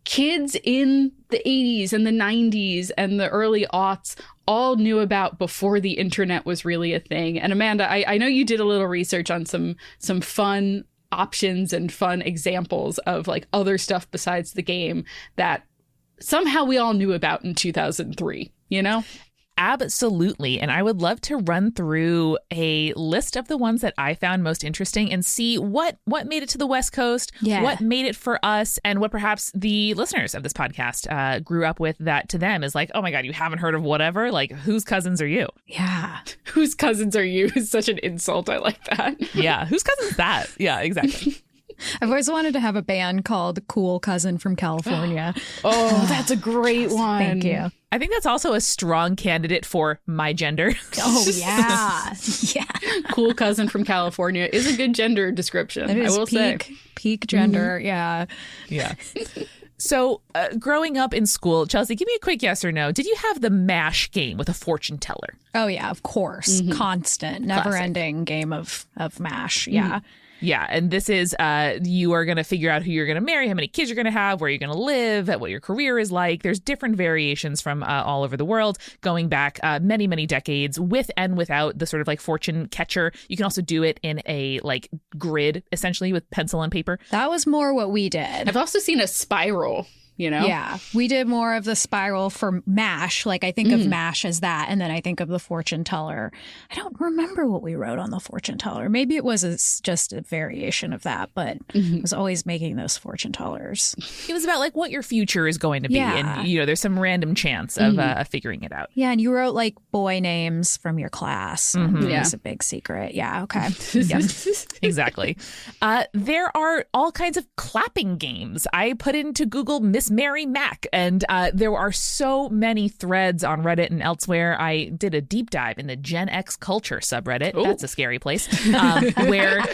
kids in the 80s and the 90s and the early aughts all knew about before the internet was really a thing. And Amanda, I know you did a little research on some fun options and fun examples of like other stuff besides the game that somehow we all knew about in 2003, you know? Absolutely. And I would love to run through a list of the ones that I found most interesting and see what made it to the West Coast, what made it for us, and what perhaps the listeners of this podcast grew up with that to them is like, oh my God, you haven't heard of whatever? Like, whose cousins are you? Yeah. Whose cousins are you is such an insult. I like that. Yeah. Whose cousin's that? Yeah, exactly. I've always wanted to have a band called Cool Cousin from California. Oh, that's a great one. Thank you. I think that's also a strong candidate for my gender. Oh, yeah. Yeah. Cool Cousin from California is a good gender description. It is I will say. Peak gender. Mm-hmm. Yeah. Yeah. So growing up in school, Chelsey, give me a quick yes or no. Did you have the MASH game with a fortune teller? Oh, yeah, of course. Mm-hmm. Constant, never-ending game of MASH. Yeah. Mm-hmm. Yeah. And this is you are going to figure out who you're going to marry, how many kids you're going to have, where you're going to live, what your career is like. There's different variations from all over the world going back many, many decades with and without the sort of like fortune catcher. You can also do it in a like grid, essentially with pencil and paper. That was more what we did. I've also seen a spiral. You know? Yeah. We did more of the spiral for MASH. Like I think of MASH as that. And then I think of the fortune teller. I don't remember what we wrote on the fortune teller. Maybe it was just a variation of that, but it was always making those fortune tellers. It was about like what your future is going to be. Yeah. And, you know, there's some random chance of figuring it out. Yeah. And you wrote like boy names from your class. It was a big secret. Yeah. Okay. Yes, exactly. There are all kinds of clapping games. I put into Google Miss Mary Mac, and there are so many threads on Reddit and elsewhere. I did a deep dive in the Gen X culture subreddit. Ooh. That's a scary place where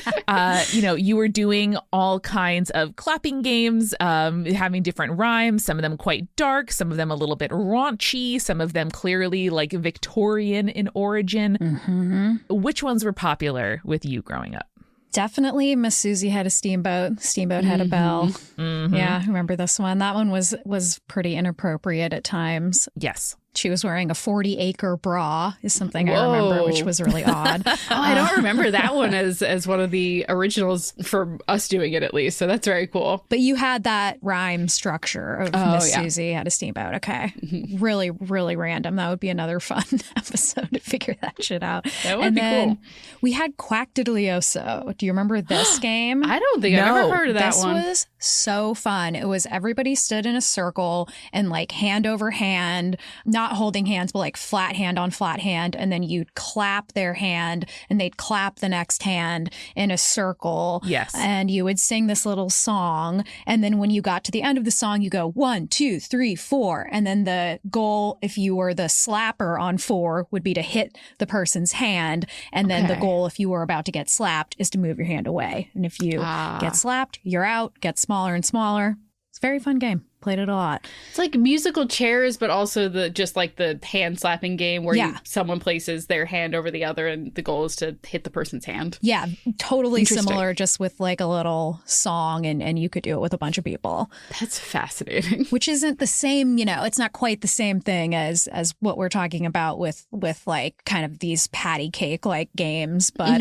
you were doing all kinds of clapping games, having different rhymes, some of them quite dark, some of them a little bit raunchy, some of them clearly like Victorian in origin. Mm-hmm. Which ones were popular with you growing up? Definitely Miss Susie had a steamboat. Steamboat had a bell. Mm-hmm. Yeah, I remember this one. That one was pretty inappropriate at times. Yes. She was wearing a 40-acre bra is something I remember, which was really odd. I don't remember that one as one of the originals for us doing it, at least. So that's very cool. But you had that rhyme structure of Miss Susie had a steamboat. Okay. Mm-hmm. Really, really random. That would be another fun episode to figure that shit out. That would be cool. We had Quackdiddlyoso. Do you remember this game? I don't think I've ever heard of that one. This was so fun. It was everybody stood in a circle and like hand over hand, not not holding hands, but like flat hand on flat hand. And then you'd clap their hand and they'd clap the next hand in a circle. Yes. And you would sing this little song. And then when you got to the end of the song, you go 1, 2, 3, 4. And then the goal, if you were the slapper on 4, would be to hit the person's hand. And then the goal, if you were about to get slapped, is to move your hand away. And if you get slapped, you're out, gets smaller and smaller. It's a very fun game. Played it a lot. It's like musical chairs, but also the hand slapping game where someone places their hand over the other and the goal is to hit the person's hand. Yeah, totally similar, just with like a little song, and you could do it with a bunch of people. That's fascinating. Which isn't the same, it's not quite the same thing as what we're talking about with like kind of these patty cake like games. But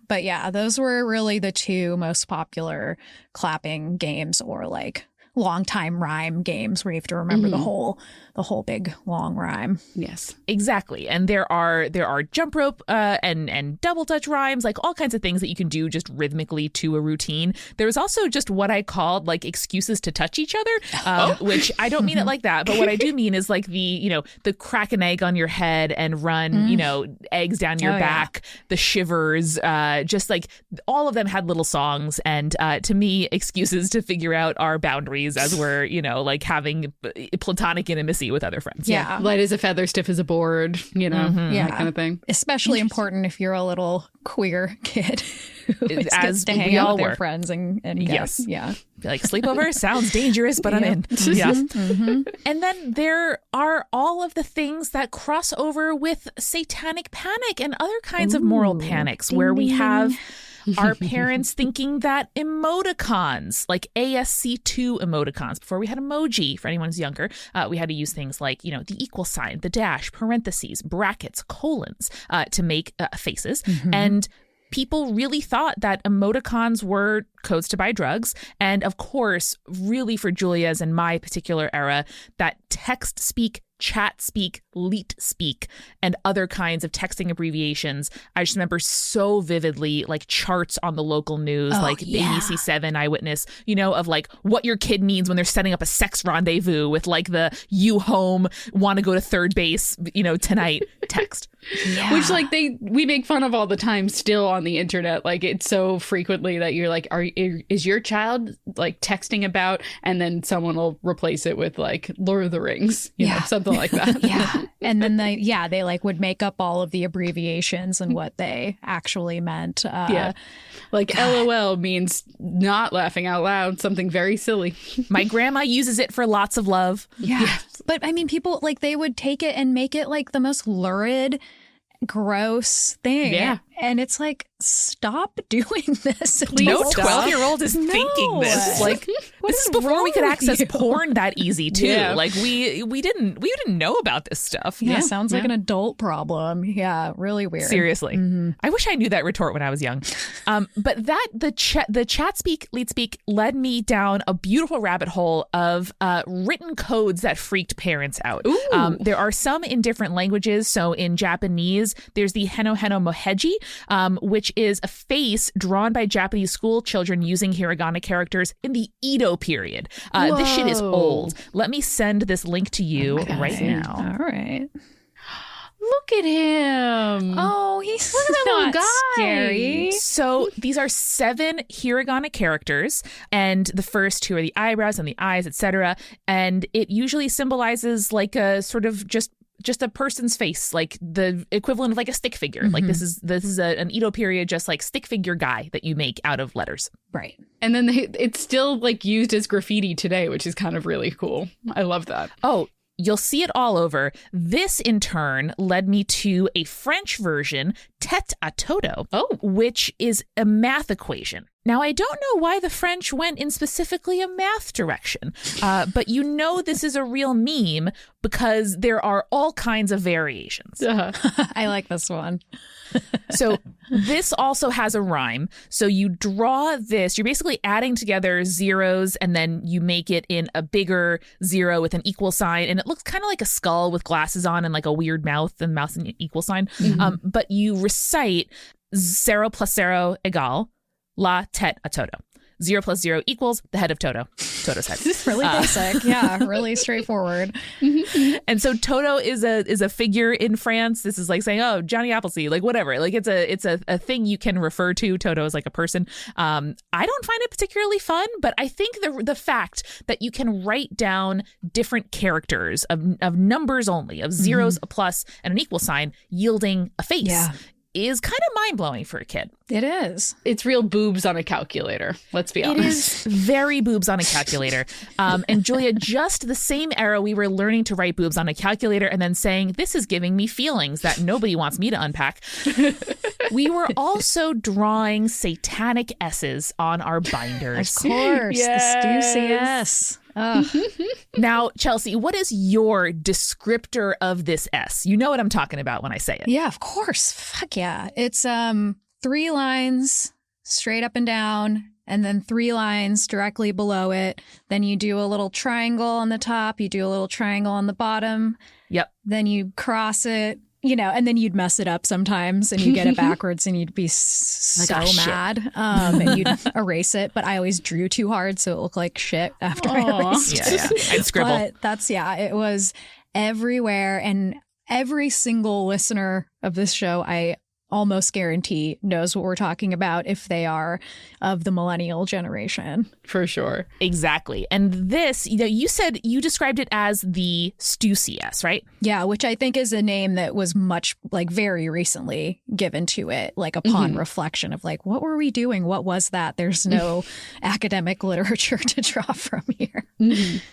but yeah, those were really the two most popular clapping games, or like long time rhyme games where you have to remember the whole big long rhyme. Yes, exactly. And there are jump rope and double dutch rhymes, like all kinds of things that you can do just rhrithmically to a routine. There's also just what I called like excuses to touch each other, which I don't mean it like that, but what I do mean is like the crack an egg on your head and run eggs down your back, the shivers, just like all of them had little songs, and to me, excuses to figure out our boundaries as we're, like having platonic intimacy with other friends. Yeah. Light as a feather, stiff as a board, that kind of thing. Especially important if you're a little queer kid who gets to hang out with their friends and yes. Yeah. Like sleepover sounds dangerous, but I'm in. Yeah. And then there are all of the things that cross over with satanic panic and other kinds of moral panics where we have our parents thinking that emoticons, like ASC2 emoticons, before we had emoji, for anyone who's younger, we had to use things like, the equal sign, the dash, parentheses, brackets, colons to make faces. And people really thought that emoticons were codes to buy drugs. And of course, really for Julia's and my particular era, that text speak, chat speak, leet speak, and other kinds of texting abbreviations. I just remember so vividly, like charts on the local news, the ABC7 Eyewitness, of like what your kid needs when they're setting up a sex rendezvous with like the you home, want to go to third base, tonight text. Yeah. Which like we make fun of all the time still on the internet. Like it's so frequently that you're like, is your child like texting about, and then someone will replace it with like Lord of the Rings, something like that. And then they like would make up all of the abbreviations and what they actually meant. Like LOL means not laughing out loud, something very silly. My grandma uses it for lots of love. Yeah. But I mean, people like they would take it and make it like the most lurid, gross thing. Yeah. And it's like, stop doing this. No 12-year-old is thinking this. Like, this is before we could access porn that easy too. Yeah. Like we didn't know about this stuff. Yeah, sounds like an adult problem. Yeah, really weird. Seriously. I wish I knew that retort when I was young. But the chat speak, leet speak led me down a beautiful rabbit hole of written codes that freaked parents out. There are some in different languages. So in Japanese, there's the heno heno moheji, which is a face drawn by Japanese school children using hiragana characters in the Edo period. This shit is old. Let me send this link to you right now. All right. Look at him. Oh, he's not scary. So these are 7 hiragana characters, and the first 2 are the eyebrows and the eyes, etc. And it usually symbolizes like a sort of just a person's face, like the equivalent of like a stick figure. Like this is an Edo period, just like stick figure guy that you make out of letters. Right. And then it's still like used as graffiti today, which is kind of really cool. I love that. Oh, you'll see it all over. This, in turn, led me to a French version, tête à toto, which is a math equation. Now, I don't know why the French went in specifically a math direction, but this is a real meme because there are all kinds of variations. I like this one. So this also has a rhyme. So you draw this, you're basically adding together zeros, and then you make it in a bigger 0 with an equal sign. And it looks kind of like a skull with glasses on and like a weird mouth and an equal sign. But you recite 0 plus 0 egal la tête à toto. 0 plus 0 equals the head of Toto. Toto's head. Really basic. Yeah, really straightforward. And so Toto is a figure in France. This is like saying, oh, Johnny Appleseed, like whatever. Like it's a thing you can refer to. Toto is like a person. I don't find it particularly fun, but I think the fact that you can write down different characters of numbers only, of zeros, a plus, and an equal sign, yielding a face is kind of mind-blowing for a kid. It is. It's real boobs on a calculator. Let's be honest. It is very boobs on a calculator. And Julia, just the same era we were learning to write boobs on a calculator and then saying, this is giving me feelings that nobody wants me to unpack. We were also drawing satanic S's on our binders. Of course. Yes. The Stussy S. Now, Chelsey, what is your descriptor of this S? You know what I'm talking about when I say it. Yeah, of course. Fuck yeah. It's 3 lines straight up and down, and then 3 lines directly below it. Then you do a little triangle on the top. You do a little triangle on the bottom. Yep. Then you cross it, and then you'd mess it up sometimes and you get it backwards and you'd be so mad. And you'd erase it. But I always drew too hard, so it looked like shit after I erased it. Yeah. I'd scribble. But it was everywhere. And every single listener of this show, I almost guarantee knows what we're talking about if they are of the millennial generation. For sure. Exactly. And this, you said you described it as the Stussy S, right? Yeah, which I think is a name that was very recently given to it, like upon reflection of like, what were we doing? What was that? There's no academic literature to draw from here.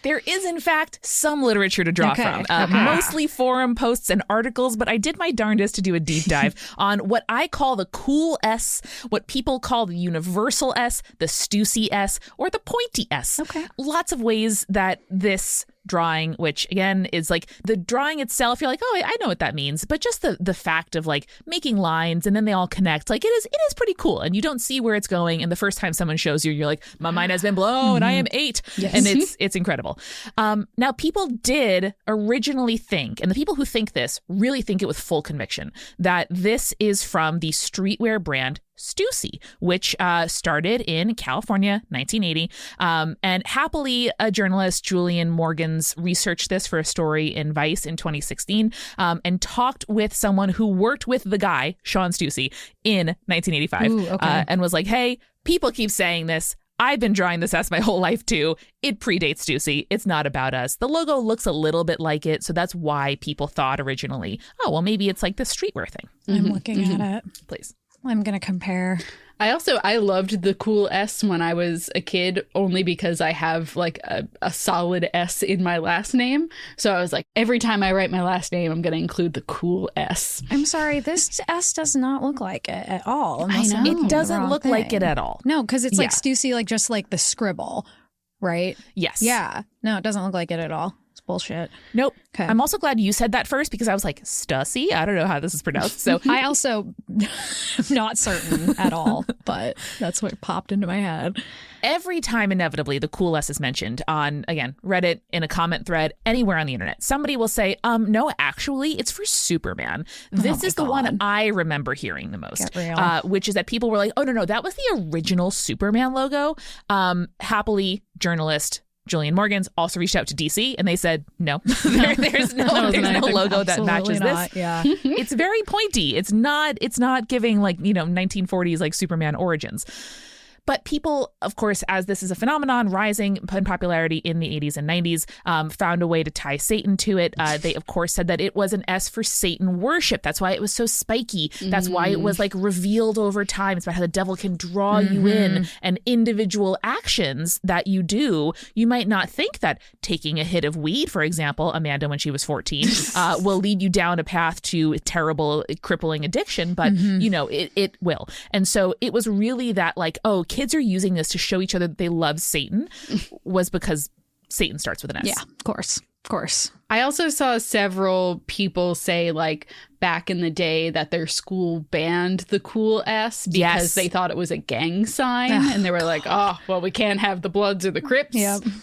There is, in fact, some literature to draw from, mostly forum posts and articles, but I did my darndest to do a deep dive on what I call the cool S, what people call the universal S, the Stussy S, or the pointy S. Okay. Lots of ways that this drawing, which again is like the drawing itself, you're like, oh, I know what that means. But just the fact of like making lines and then they all connect, like it is pretty cool. And you don't see where it's going. And the first time someone shows you, you're like, my mind has been blown. I am 8. Yes. And it's incredible. Now, people did originally think, and the people who think this really think it with full conviction, that this is from the streetwear brand Stussy, which started in California, 1980. And happily, a journalist, Julian Morgans, researched this for a story in Vice in 2016 and talked with someone who worked with the guy, Sean Stussy, in 1985. Ooh, okay. And was like, hey, people keep saying this. I've been drawing this S my whole life, too. It predates Stussy. It's not about us. The logo looks a little bit like it. So that's why people thought originally, oh, well, maybe it's like the streetwear thing. I'm looking at it. Please. I'm going to compare. I loved the cool S when I was a kid, only because I have like a solid S in my last name. So I was like, every time I write my last name, I'm going to include the cool S. I'm sorry, this S does not look like it at all. I know. It doesn't look like it at all. No, because it's like Stussy, like just like the scribble, right? Yes. Yeah. No, it doesn't look like it at all. It's bullshit. Nope. Okay. I'm also glad you said that first because I was like, Stussy? I don't know how this is pronounced. So I also am not certain at all, but that's what popped into my head. Every time, inevitably, the cool S is mentioned on, again, Reddit, in a comment thread, anywhere on the internet, somebody will say, no, actually, it's for Superman. This is the one I remember hearing the most, which is that people were like, oh, no, that was the original Superman logo. Happily, journalist Julian Morgans also reached out to DC and they said, no, there's no logo that matches this. Yeah. It's very pointy. It's not giving like, 1940s like Superman origins. But people, of course, as this is a phenomenon rising in popularity in the 80s and 90s, found a way to tie Satan to it. They, of course, said that it was an S for Satan worship. That's why it was so spiky. That's why it was like revealed over time. It's about how the devil can draw you in, and individual actions that you do. You might not think that taking a hit of weed, for example, Amanda, when she was 14, will lead you down a path to terrible, crippling addiction. But, it will. And so it was really that like, oh, kids are using this to show each other that they love Satan was because Satan starts with an S. Yeah, of course. I also saw several people say like back in the day that their school banned the cool S because they thought it was a gang sign. And they were like, oh, well, we can't have the Bloods or the Crips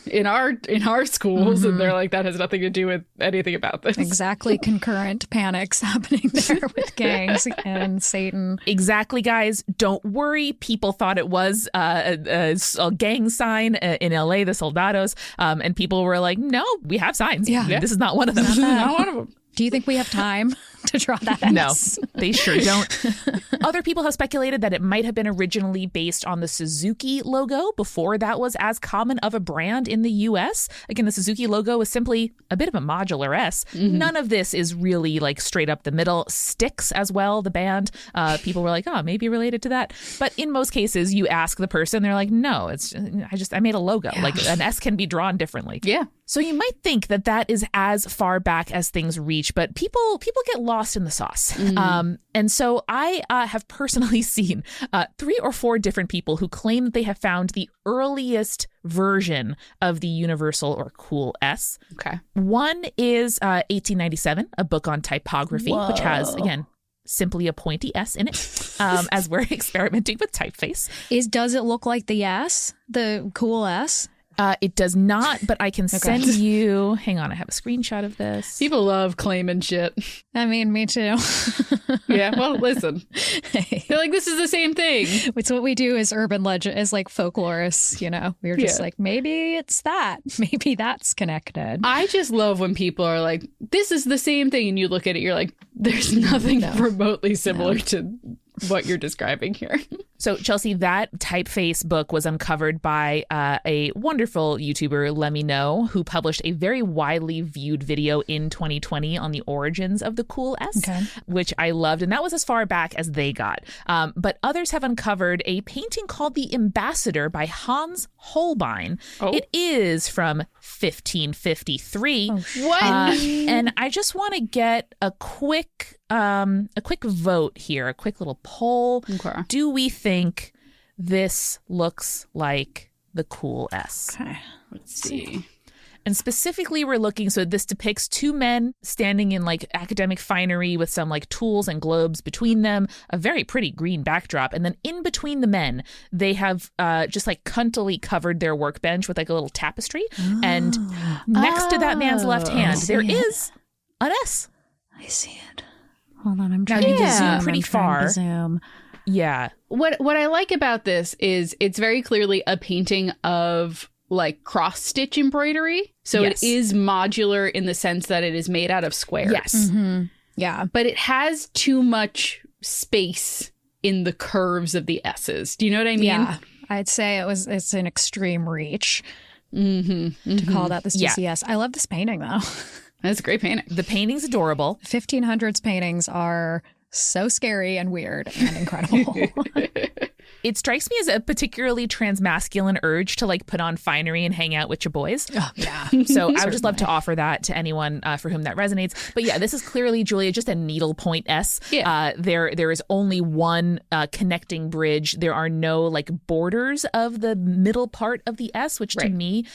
in our schools. And they're like, that has nothing to do with anything about this. Exactly. Concurrent panics happening there with gangs and Satan. Exactly, guys. Don't worry. People thought it was a gang sign in LA, the Soldados. And people were like, no, we have signs. Yeah. This is not one of them. Not one of them. Do you think we have time to draw that S? No, they sure don't. Other people have speculated that it might have been originally based on the Suzuki logo before that was as common of a brand in the U.S. Again, the Suzuki logo was simply a bit of a modular S. None of this is really like straight up the middle. Styx as well, the band. People were like, oh, maybe related to that. But in most cases, you ask the person, they're like, no, I made a logo. Like an S can be drawn differently. Yeah. So you might think that is as far back as things reach, but people get lost in the sauce. And so I have personally seen 3 or 4 different people who claim that they have found the earliest version of the universal or cool S. Okay. One is 1897, a book on typography, which has, again, simply a pointy S in it, as we're experimenting with typeface. Does it look like the S, the cool S? It does not, but I can send you... Hang on, I have a screenshot of this. People love claiming shit. I mean, me too. Yeah, well, listen. They're like, this is the same thing. It's what we do as urban legend, as like folklorists, you know? We're just like, maybe it's that. Maybe that's connected. I just love when people are like, this is the same thing. And you look at it, you're like, there's nothing remotely similar to what you're describing here. So, Chelsey, that typeface book was uncovered by a wonderful YouTuber, Let Me Know, who published a very widely viewed video in 2020 on the origins of the cool S, which I loved. And that was as far back as they got. But others have uncovered a painting called The Ambassador by Hans Holbein. It is from 1553. What? And I just want to get a quick vote here, a quick little poll. Okay. Do we think this looks like the cool S? Okay. Let's see. And specifically, we're looking, so this depicts 2 men standing in like academic finery with some like tools and globes between them, a very pretty green backdrop. And then in between the men, they have just like cuntily covered their workbench with like a little tapestry. And next to that man's left hand, there is an S. I see it. Hold on, I'm trying to zoom. zoom pretty far. Zoom. Yeah. What I like about this is it's very clearly a painting of like cross stitch embroidery. So it is modular in the sense that it is made out of squares. Yes. Yeah. But it has too much space in the curves of the S's. Do you know what I mean? Yeah. I'd say it's an extreme reach to call that the CCS. I love this painting though. That's a great painting. The painting's adorable. 1500s paintings are so scary and weird and incredible. It strikes me as a particularly transmasculine urge to like put on finery and hang out with your boys. Oh, yeah. So I would just love to offer that to anyone for whom that resonates. But yeah, this is clearly, Julia, just a needlepoint S. Yeah. There is only one connecting bridge. There are no like borders of the middle part of the S, which to me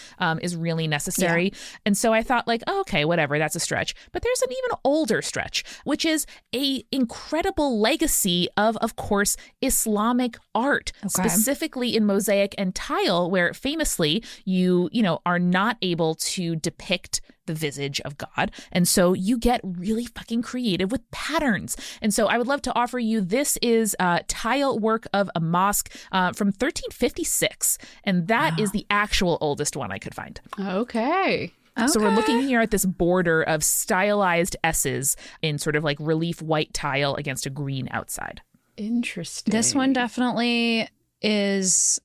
is really necessary. Yeah. And so I thought like, oh, okay, whatever, that's a stretch. But there's an even older stretch, which is a incredible legacy of course, Islamic art. Specifically in mosaic and tile, where famously you are not able to depict the visage of God. And so you get really fucking creative with patterns. And so I would love to offer you, this is tile work of a mosque from 1356. And that is the actual oldest one I could find. Okay. So we're looking here at this border of stylized S's in sort of like relief white tile against a green outside. Interesting. This one definitely is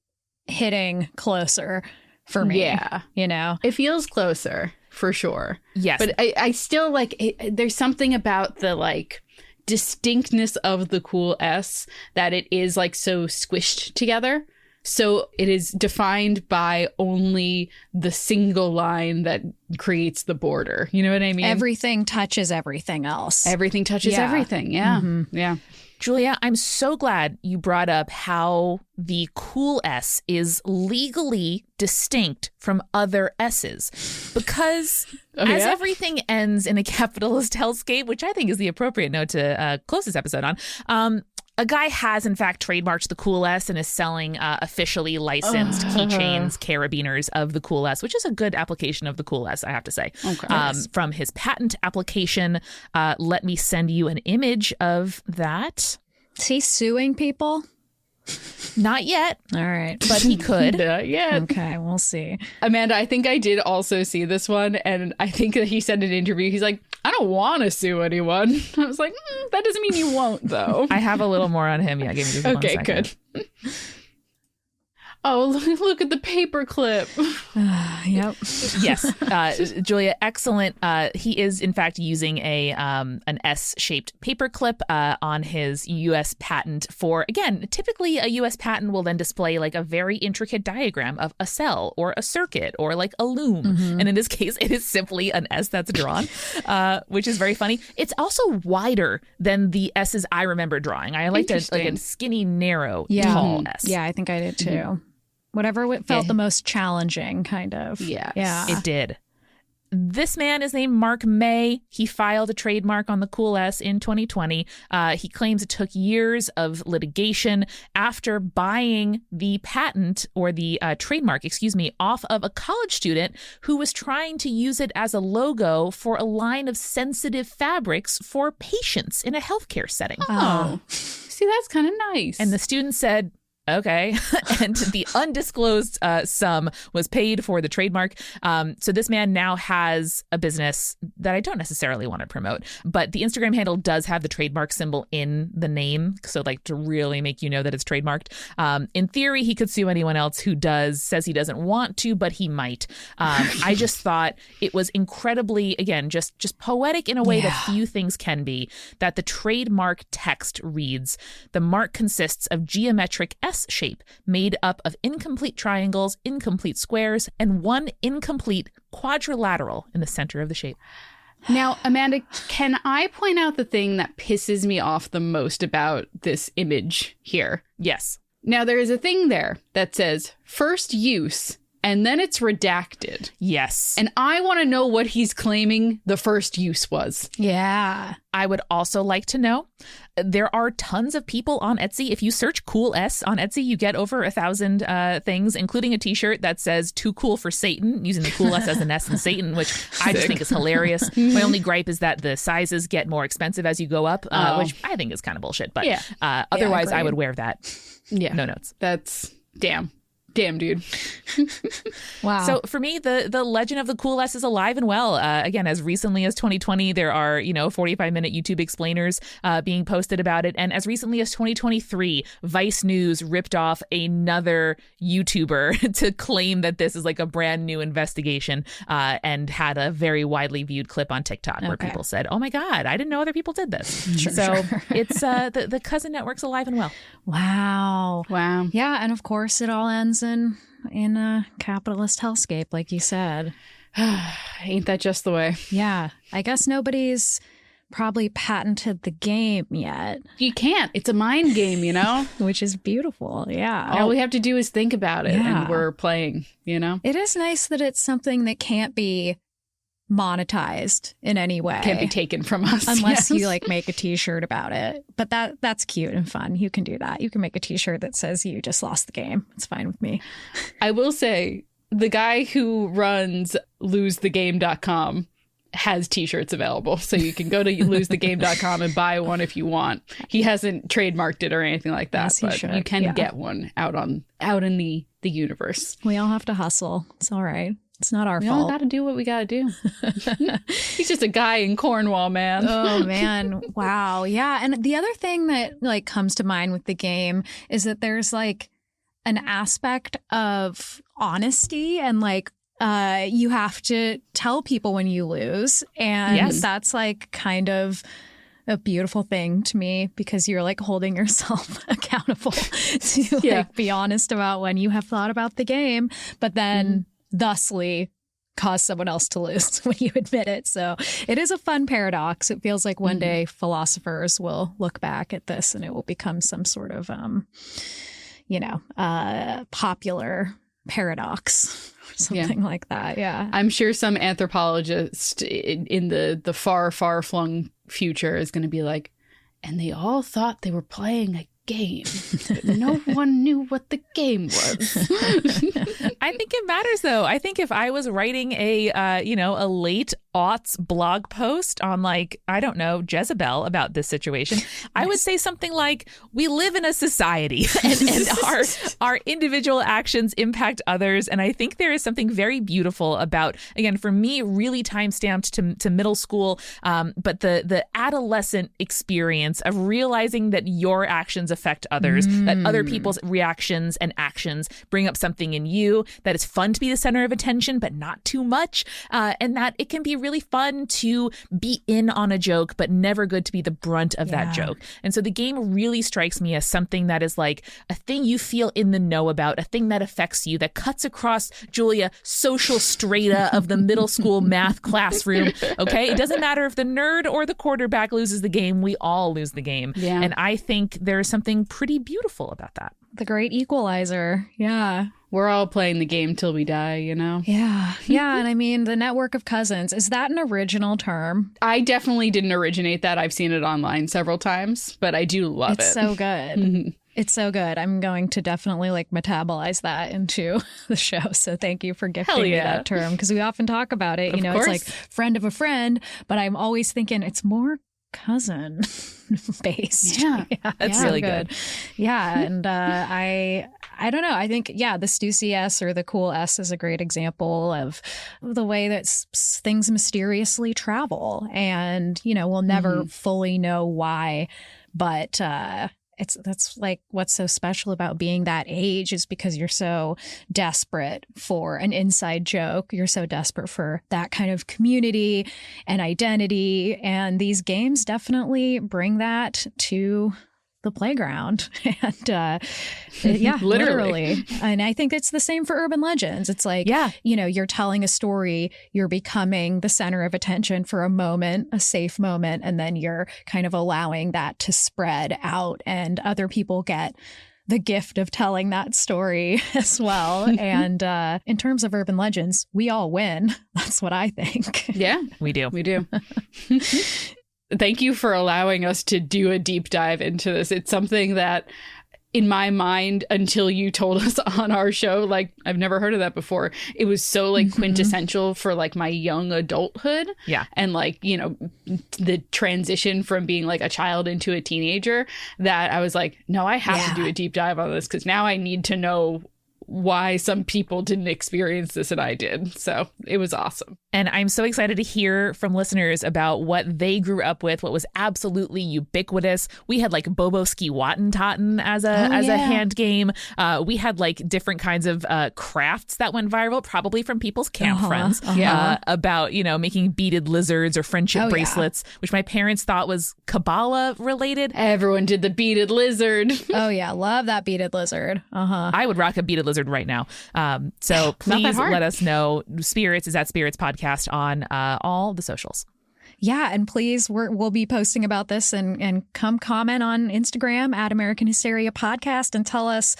hitting closer for me. Yeah. You know? It feels closer, for sure. Yes. But I still like, there's something about the like distinctness of the cool S that it is like so squished together. So it is defined by only the single line that creates the border. You know what I mean? Everything touches everything else. Everything touches everything. Yeah. Yeah. Julia, I'm so glad you brought up how the cool S is legally distinct from other S's, because as everything ends in a capitalist hellscape, which I think is the appropriate note to close this episode on, a guy has, in fact, trademarked the Cool S and is selling officially licensed keychains, carabiners of the Cool S, which is a good application of the Cool S, I have to say. Okay. From his patent application, let me send you an image of that. Is he suing people? Not yet. All right. But he could. Not yet. Okay, we'll see. Amanda, I think I did also see this one, and I think that he said in an interview, he's like, I don't want to sue anyone. I was like, that doesn't mean you won't, though. I have a little more on him. Yeah, give me just one second. Okay, good. Oh, look at the paperclip. Yep. Yes, Julia, excellent. He is, in fact, using an S-shaped paperclip on his U.S. patent for, again, typically a U.S. patent will then display like a very intricate diagram of a cell or a circuit or like a loom. Mm-hmm. And in this case, it is simply an S that's drawn, which is very funny. It's also wider than the S's I remember drawing. I liked a skinny, narrow, tall S. Yeah, I think I did too. Mm-hmm. Whatever felt the most challenging, kind of. Yes. Yeah. It did. This man is named Mark May. He filed a trademark on the Cool S in 2020. He claims it took years of litigation after buying the patent or the trademark, off of a college student who was trying to use it as a logo for a line of sensitive fabrics for patients in a healthcare setting. Oh, see, that's kind of nice. And the student said, okay. And the undisclosed sum was paid for the trademark. So this man now has a business that I don't necessarily want to promote, but the Instagram handle does have the trademark symbol in the name. So like to really make you know that it's trademarked. In theory, he could sue anyone else who says he doesn't want to, but he might. I just thought it was incredibly, again, just poetic in a way that few things can be, that the trademark text reads, the mark consists of geometric S shape made up of incomplete triangles, incomplete squares, and one incomplete quadrilateral in the center of the shape. Now, Amanda, can I point out the thing that pisses me off the most about this image here? Yes. Now, there is a thing there that says first use, and then it's redacted. Yes. And I want to know what he's claiming the first use was. Yeah. I would also like to know, there are tons of people on Etsy. If you search Cool S on Etsy, you get over 1,000 things, including a t-shirt that says "Too Cool for Satan," using the Cool S as an S in Satan, which I just think is hilarious. My only gripe is that the sizes get more expensive as you go up, which I think is kind of bullshit. But otherwise, I would wear that. Yeah. No notes. That's damn, dude. Wow. So for me, the legend of the Cool S is alive and well. Again, as recently as 2020, there are 45-minute YouTube explainers being posted about it, and as recently as 2023, Vice News ripped off another YouTuber to claim that this is like a brand new investigation, and had a very widely viewed clip on TikTok where people said, "Oh my God, I didn't know other people did this." Sure. It's the cousin network's alive and well. Wow. Yeah, and of course, it all ends in a capitalist hellscape, like you said. Ain't that just the way? Yeah. I guess nobody's probably patented the game yet. You can't. It's a mind game, Which is beautiful. Yeah. All we have to do is think about it and we're playing, It is nice that it's something that can't be monetized in any way. Can't be taken from us. Unless you make a t-shirt about it. But that's cute and fun. You can do that. You can make a t-shirt that says you just lost the game. It's fine with me. I will say the guy who runs losethegame.com has t-shirts available. So you can go to losethegame.com and buy one if you want. He hasn't trademarked it or anything like that, yes, but you can get one out in the universe. We all have to hustle. It's all right. It's not our fault. We all got to do what we got to do. He's just a guy in Cornwall, man. Oh, man. Wow. Yeah. And the other thing that comes to mind with the game is that there's an aspect of honesty and you have to tell people when you lose. And that's kind of a beautiful thing to me because you're holding yourself accountable to be honest about when you have thought about the game, but then thusly cause someone else to lose when you admit it. So it is a fun paradox. It feels like one day philosophers will look back at this and it will become some sort of, popular paradox or something like that. Yeah. I'm sure some anthropologist in the far, far flung future is going to be like, and they all thought they were playing a game, but no one knew what the game was. I think it matters, though. I think if I was writing a late aughts blog post on, like, I don't know, Jezebel about this situation, I would say something like, we live in a society and our individual actions impact others. And I think there is something very beautiful about, again, for me, really time stamped to middle school, but the adolescent experience of realizing that your actions affect others, that other people's reactions and actions bring up something in you, that it's fun to be the center of attention, but not too much, and that it can be really fun to be in on a joke, but never good to be the brunt of that joke. And so the game really strikes me as something that is like a thing you feel in the know about, a thing that affects you, that cuts across, Julia, social strata of the middle school math classroom. Okay, it doesn't matter if the nerd or the quarterback loses the game, we all lose the game. Yeah. And I think there is something pretty beautiful about that. The great equalizer. Yeah. We're all playing the game till we die, you know? Yeah. Yeah. And I mean, the network of cousins, is that an original term? I definitely didn't originate that. I've seen it online several times, but I do love it. It's so good. It's so good. I'm going to definitely metabolize that into the show. So thank you for gifting me that term, because we often talk about it. It's like friend of a friend, but I'm always thinking it's more cousin based. Yeah, that's really good. Yeah. And I don't know. I think, the Stussy S or the cool S is a great example of the way that things mysteriously travel. And, we'll never fully know why, but that's like what's so special about being that age, is because you're so desperate for an inside joke. You're so desperate for that kind of community and identity. And these games definitely bring that to the playground. And literally. And I think it's the same for urban legends. It's like, you're telling a story, you're becoming the center of attention for a moment, a safe moment, and then you're kind of allowing that to spread out, and other people get the gift of telling that story as well. And in terms of urban legends, we all win. That's what I think. Yeah, we do. We do. Thank you for allowing us to do a deep dive into this. It's something that, in my mind, until you told us on our show, I've never heard of that before. It was so quintessential for my young adulthood. Yeah. And the transition from being a child into a teenager, that I was like, no, I have to do a deep dive on this, because now I need to know why some people didn't experience this and I did. So it was awesome. And I'm so excited to hear from listeners about what they grew up with, what was absolutely ubiquitous. We had Bobo Ski Wattentotten as a hand game. We had different kinds of crafts that went viral, probably from people's camp friends, about, making beaded lizards or friendship bracelets, which my parents thought was Kabbalah related. Everyone did the beaded lizard. Oh yeah, love that beaded lizard. I would rock a beaded lizard right now. So please let us know. Spirits is at Spirits Podcast on all the socials. Yeah, and please, we'll be posting about this, and come comment on Instagram at American Hysteria Podcast and tell us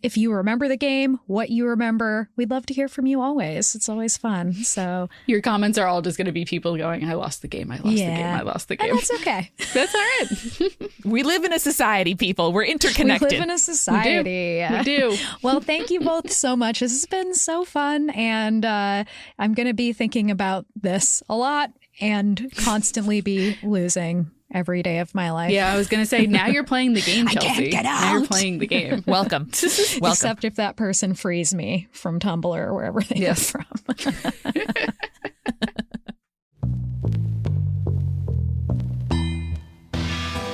if you remember the game, what you remember. We'd love to hear from you always. It's always fun. So your comments are all just going to be people going, I lost the game. I lost the game. I lost the game. And that's okay. That's all right. We live in a society, people. We're interconnected. We live in a society. We do. Well, thank you both so much. This has been so fun. And I'm going to be thinking about this a lot and constantly be losing every day of my life. Yeah, I was going to say, now you're playing the game, Chelsey. I can't get out. Now you're playing the game. Welcome. Except if that person frees me from Tumblr or wherever they come from.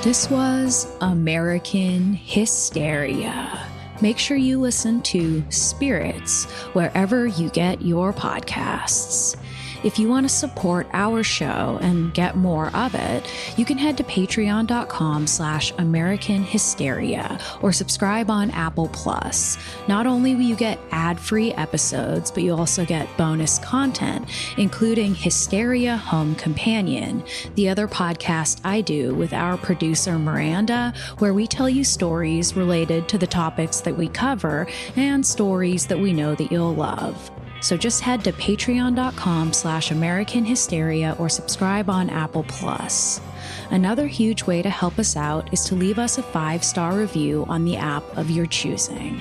This was American Hysteria. Make sure you listen to Spirits wherever you get your podcasts. If you want to support our show and get more of it, you can head to patreon.com/American Hysteria or subscribe on Apple Plus. Not only will you get ad-free episodes, but you also get bonus content, including Hysteria Home Companion, the other podcast I do with our producer Miranda, where we tell you stories related to the topics that we cover and stories that we know that you'll love. So just head to patreon.com/American Hysteria or subscribe on Apple Plus. Another huge way to help us out is to leave us a 5-star review on the app of your choosing.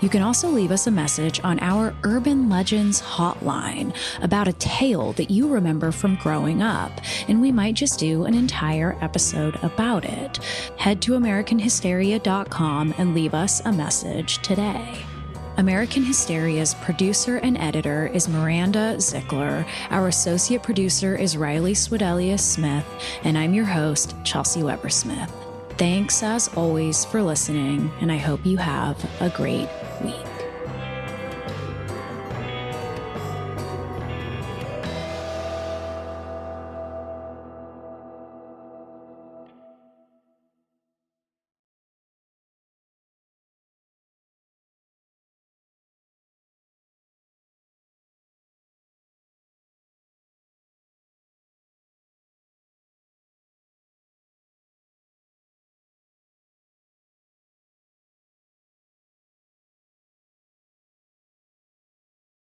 You can also leave us a message on our Urban Legends hotline about a tale that you remember from growing up, and we might just do an entire episode about it. Head to AmericanHysteria.com and leave us a message today. American Hysteria's producer and editor is Miranda Zickler. Our associate producer is Riley Swedelius Smith, and I'm your host, Chelsey Weber Smith. Thanks as always for listening, and I hope you have a great week.